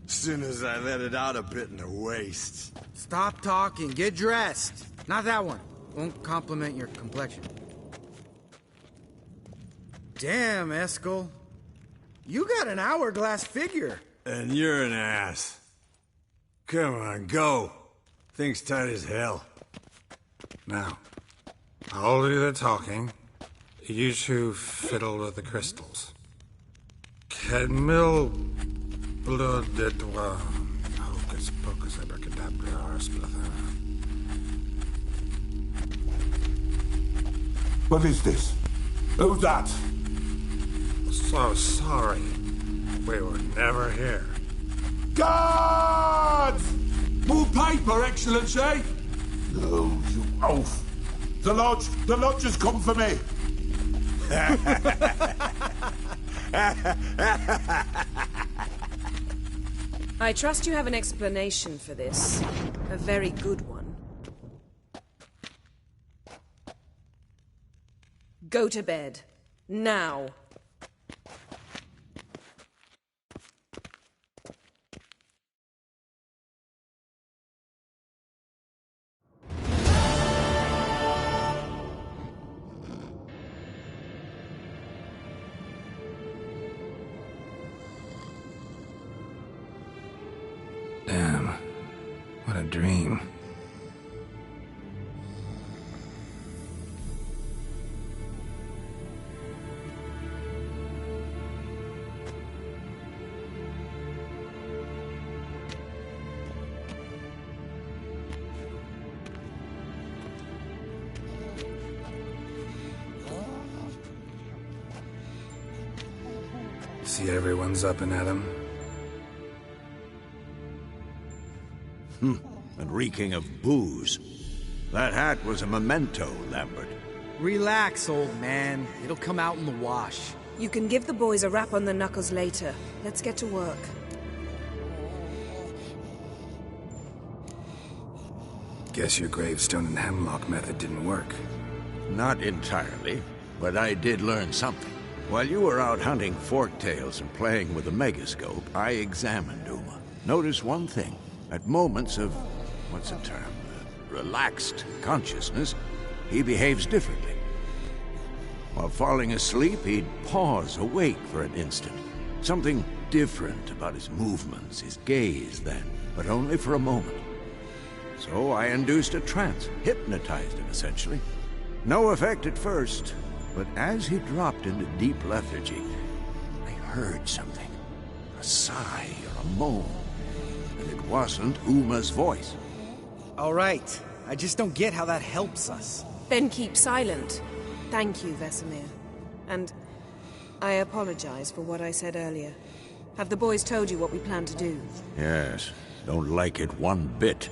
Soon as I let it out a bit in the waist. Stop talking, get dressed. Not that one. Won't compliment your complexion. Damn, Eskel. You got an hourglass figure. And you're an ass. Come on, go. Thing's tight as hell. Now, I'll do the talking. You two fiddle with the crystals. Cadmil blood et hocus pocus abracadabra arsplatha. What is this? Who's that? So sorry. We were never here. Guards! More paper, Excellency! No, you oaf! The lodge has come for me! I trust you have an explanation for this. A very good one. Go to bed. Now. Damn. What a dream. See everyone's up and at 'em. And reeking of booze. That hat was a memento, Lambert. Relax, old man. It'll come out in the wash. You can give the boys a rap on the knuckles later. Let's get to work. Guess your gravestone and hemlock method didn't work. Not entirely, but I did learn something. While you were out hunting forktails and playing with the megascope, I examined Uma. Notice one thing. At moments of, what's the term, relaxed consciousness, he behaves differently. While falling asleep, he'd pause, awake for an instant. Something different about his movements, his gaze then, but only for a moment. So I induced a trance, hypnotized him essentially. No effect at first, but as he dropped into deep lethargy, I heard something. A sigh or a moan. And it wasn't Uma's voice. All right. I just don't get how that helps us. Then keep silent. Thank you, Vesemir. And I apologize for what I said earlier. Have the boys told you what we plan to do? Yes. Don't like it one bit.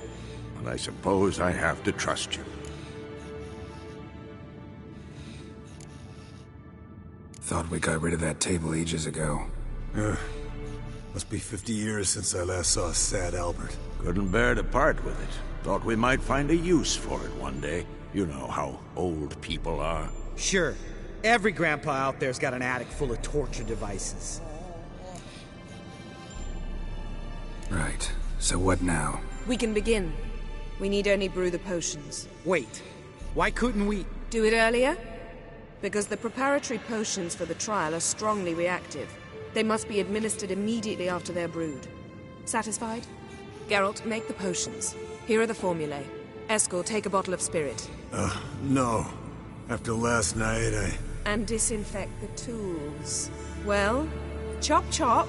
But I suppose I have to trust you. Thought we got rid of that table ages ago. Must be 50 years since I last saw sad Albert. Couldn't bear to part with it. Thought we might find a use for it one day. You know how old people are. Sure. Every grandpa out there's got an attic full of torture devices. Right. So what now? We can begin. We need only brew the potions. Wait. Why couldn't we... Do it earlier? Because the preparatory potions for the trial are strongly reactive. They must be administered immediately after they're brewed. Satisfied? Geralt, make the potions. Here are the formulae. Eskel, take a bottle of spirit. No. After last night, And disinfect the tools. Well, chop chop.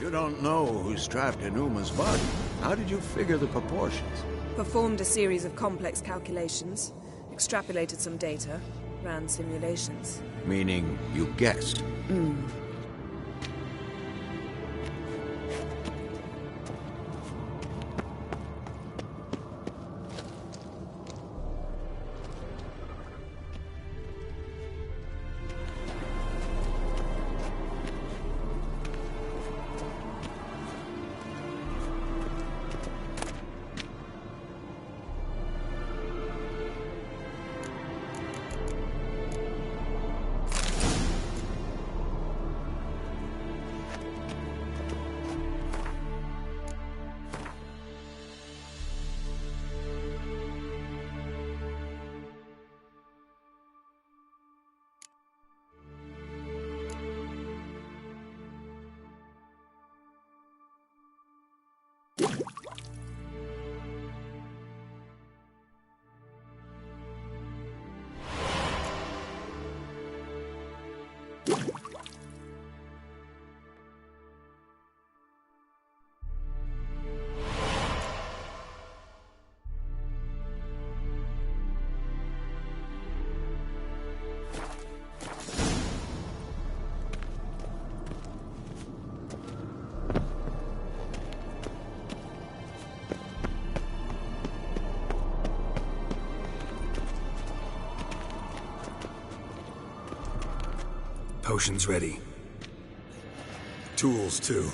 You don't know who's trapped in Uma's body. How did you figure the proportions? Performed a series of complex calculations, extrapolated some data, ran simulations. Meaning you guessed? Potions ready. tools too.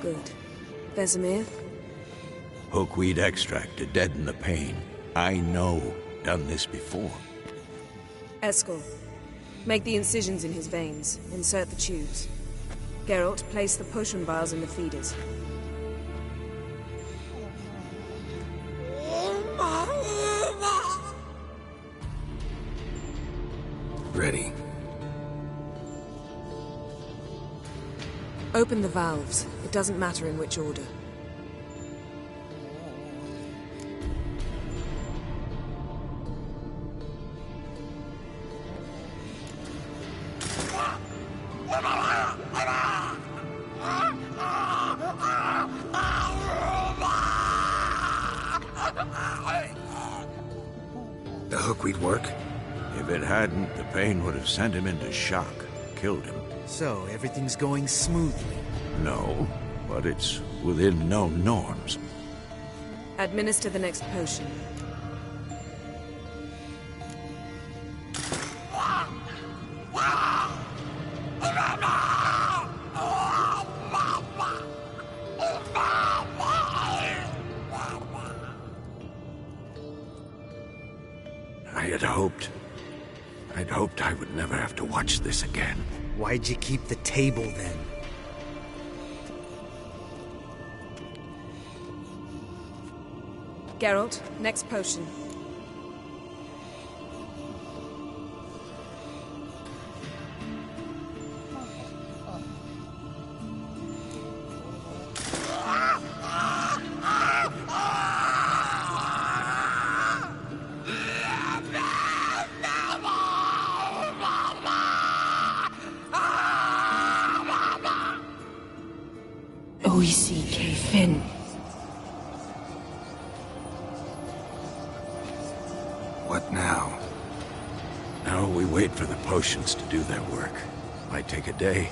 Good. Vesemir? Hookweed extract to deaden the pain. I know. Done this before. Eskel, make the incisions in his veins. Insert the tubes. Geralt, place the potion vials in the feeders. Ready. Open the valves. It doesn't matter in which order. The hookweed work? If it hadn't, the pain would have sent him into shock. Killed him. So, everything's going smoothly. No, but it's within known norms. Administer the next potion. I'd hoped I would never have to watch this again. Why'd you keep the table then? Geralt, next potion. Oisi K. Finn. What now? Now we wait for the potions to do their work. Might take a day,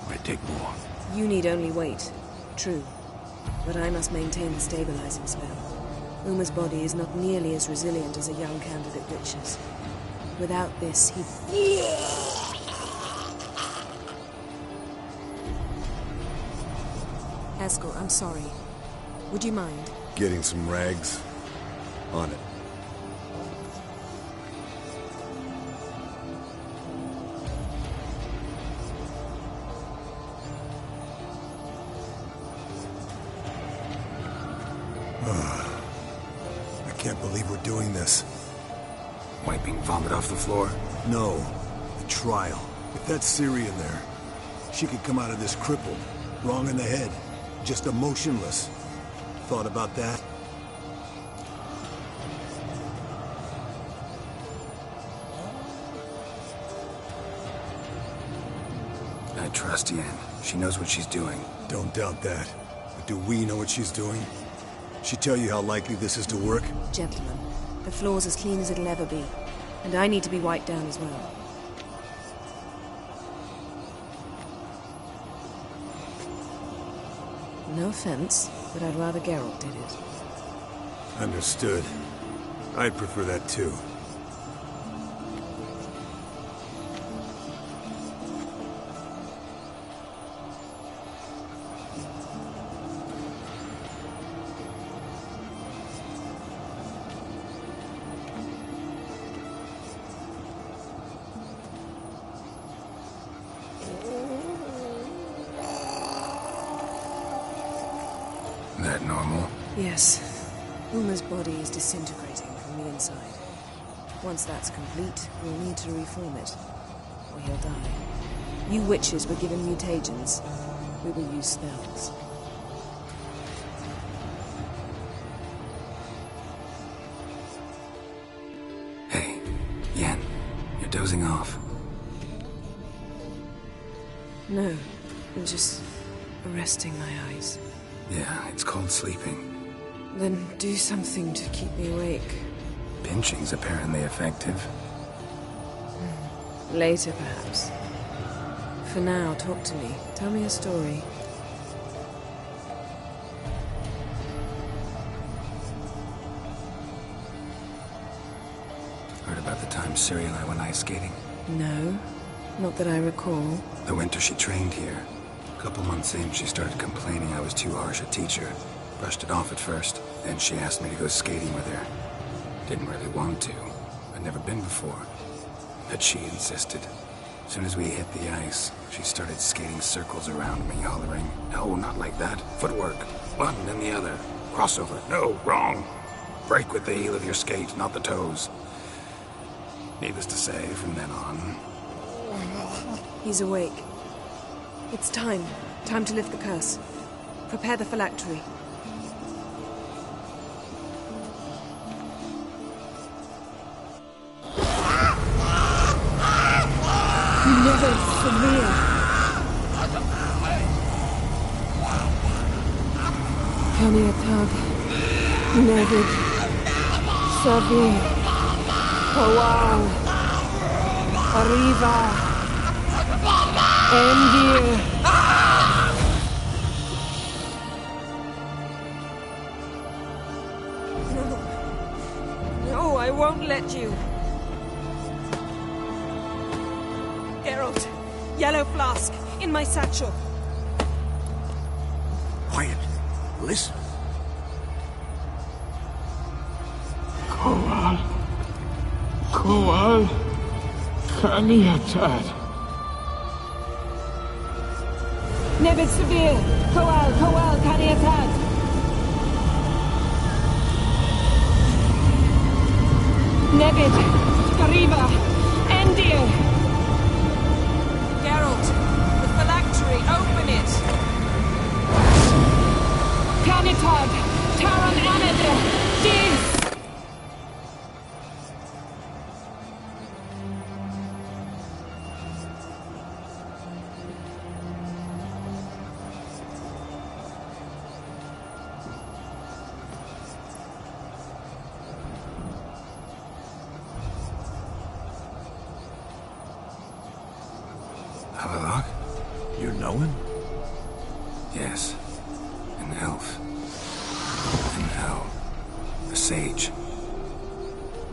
might take more. You need only wait. True. But I must maintain the stabilizing spell. Uma's body is not nearly as resilient as a young candidate witch's. Without this, he... Eskel, I'm sorry. Would you mind? Getting some rags? On it. I can't believe we're doing this. Wiping vomit off the floor? No. The trial. If that's Ciri in there, she could come out of this crippled, wrong in the head, just emotionless. Thought about that? I trust Yen. She knows what she's doing. Don't doubt that. But do we know what she's doing? She tell you how likely this is to work? Gentlemen, the floor's as clean as it'll ever be. And I need to be wiped down as well. No offense, but I'd rather Geralt did it. Understood. I'd prefer that too. That normal? Yes. Uma's body is disintegrating from the inside. Once that's complete, we'll need to reform it, or he'll die. You witches were given mutagens. We will use spells. Hey, Yen, you're dozing off. No, I'm just resting my eyes. Yeah, it's called sleeping. Then do something to keep me awake. Pinching's apparently effective. Later, perhaps. For now, talk to me. Tell me a story. Heard about the time Ciri and I went ice skating? No, not that I recall. The winter she trained here. A couple months in, she started complaining I was too harsh a teacher. Brushed it off at first, then she asked me to go skating with her. Didn't really want to. I'd never been before. But she insisted. As soon as we hit the ice, she started skating circles around me, hollering, "No, not like that. Footwork. One, then the other. Crossover. No, wrong. Break with the heel of your skate, not the toes." Needless to say, from then on... He's awake. It's time. Time to lift the curse. Prepare the phylactery. Never severe. Kaniatag. Nevid. Savir. Hawal. Arriva. Endir. No, I won't let you. Geralt, yellow flask, in my satchel. Quiet. Listen. Koal. Kaniatad. Nevid Severe. Koal, Kaniatad. Nevid. Arriva. Endir. Geralt, the phylactery, open it! Canitad, Taran Anadra, Dis! know him? Yes. An elf. An owl. A sage.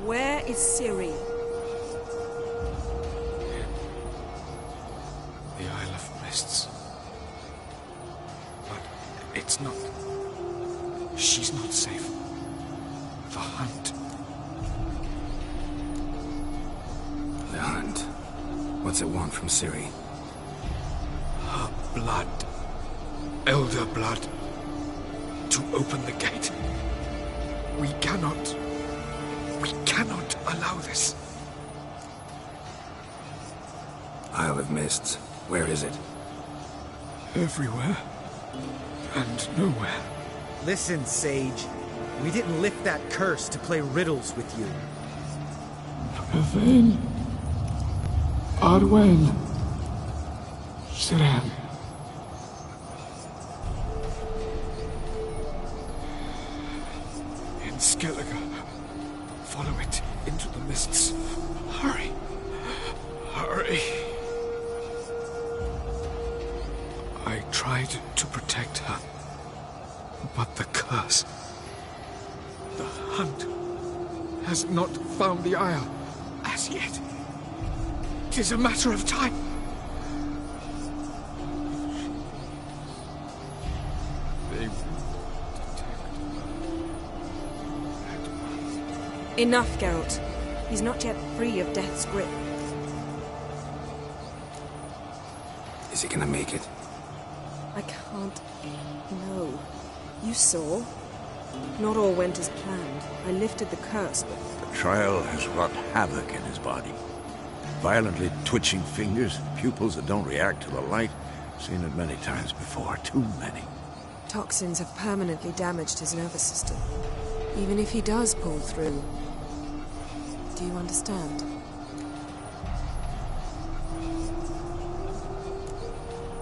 Where is Ciri? The Isle of Mists. But it's not... She's not safe. The hunt. The hunt. What's it want from Ciri? Her blood. Elder blood. To open the gate. We cannot allow this. Isle of Mists. Where is it? Everywhere. And nowhere. Listen, Sage. We didn't lift that curse to play riddles with you. Yvain. Arwen. Siran. In Skellige. Follow it into the mists. Hurry. Hurry. I tried to protect her. But the curse... The hunt has not found the Isle as yet. It is a matter of time. They will detect her at once. Enough, Geralt. He's not yet free of death's grip. Is he gonna make it? I can't... No. You saw. Not all went as planned. I lifted the curse, but... The trial has wrought havoc in his body. Violently twitching fingers, pupils that don't react to the light. Seen it many times before, too many. Toxins have permanently damaged his nervous system. Even if he does pull through. Do you understand?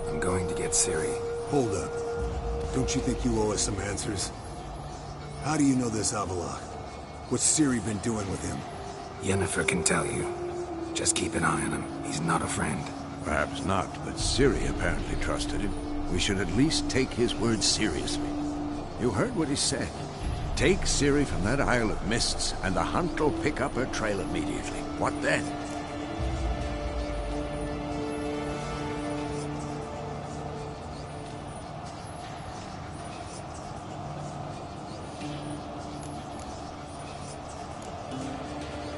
I'm going to get Ciri. Hold up. Don't you think you owe us some answers? How do you know this Avallac'h? What's Ciri been doing with him? Yennefer can tell you. Just keep an eye on him. He's not a friend. Perhaps not, but Ciri apparently trusted him. We should at least take his words seriously. You heard what he said. Take Ciri from that Isle of Mists, and the hunt will pick up her trail immediately. What then?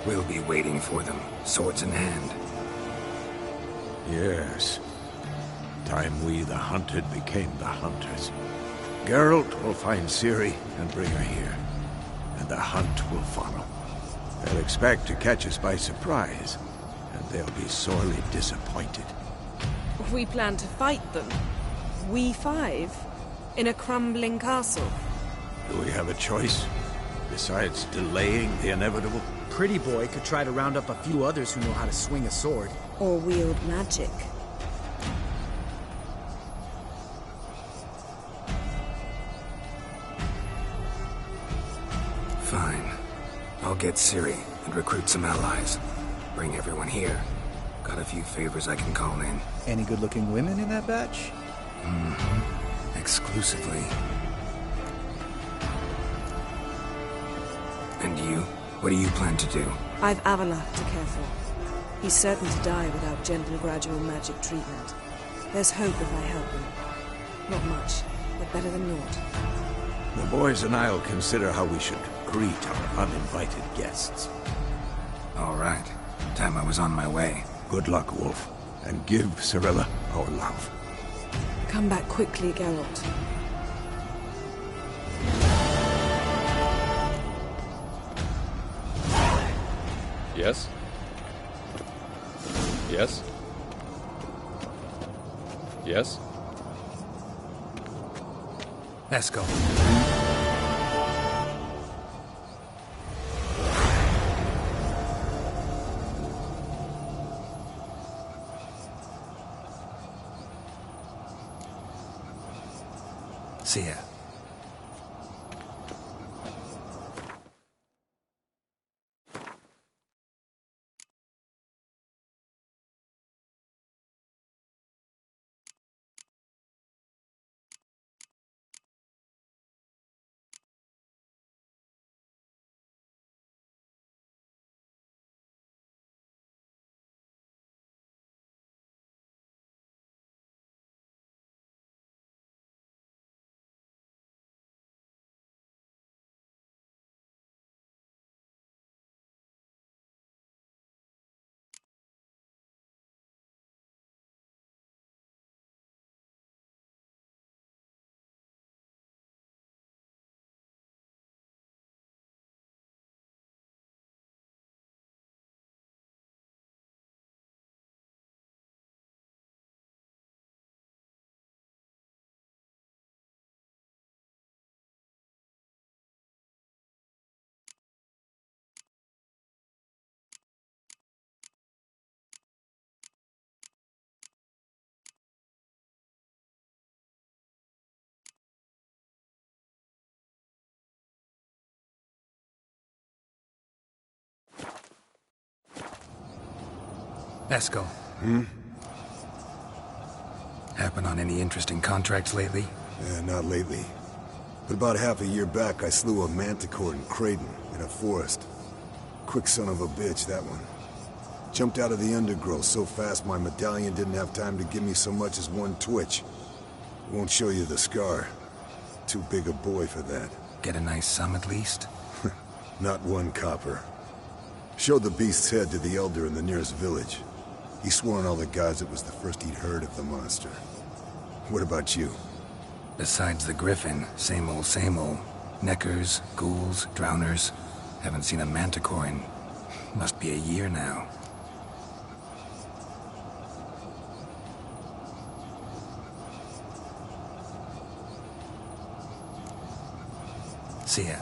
We'll be waiting for them, swords in hand. Yes. Time we, the hunted, became the hunters. Geralt will find Ciri and bring her here, and the hunt will follow. They'll expect to catch us by surprise, and they'll be sorely disappointed. We plan to fight them. We five? In a crumbling castle? Do we have a choice? Besides delaying the inevitable? Pretty Boy could try to round up a few others who know how to swing a sword. Or wield magic. Fine. I'll get Ciri and recruit some allies. Bring everyone here. Got a few favors I can call in. Any good-looking women in that batch? Mm-hmm. Exclusively. And you? What do you plan to do? I've Avallac'h to care for. He's certain to die without gentle, gradual magic treatment. There's hope if I help him. Not much, but better than naught. The boys and I'll consider how we should greet our uninvited guests. All right. Time I was on my way. Good luck, Wolf. And give Cirilla our love. Come back quickly, Geralt. Yes? Yes? Yes? Let's go. See ya. Eskel. Happen on any interesting contracts lately? Not lately. But about half a year back, I slew a manticore in Creighton, in a forest. Quick son of a bitch, that one. Jumped out of the undergrowth so fast my medallion didn't have time to give me so much as one twitch. Won't show you the scar. Too big a boy for that. Get a nice sum at least? Not one copper. Showed the beast's head to the Elder in the nearest village. He swore on all the gods it was the first he'd heard of the monster. What about you? Besides the griffin, same old, same old. Neckers, ghouls, drowners. Haven't seen a manticore in... must be a year now. See ya.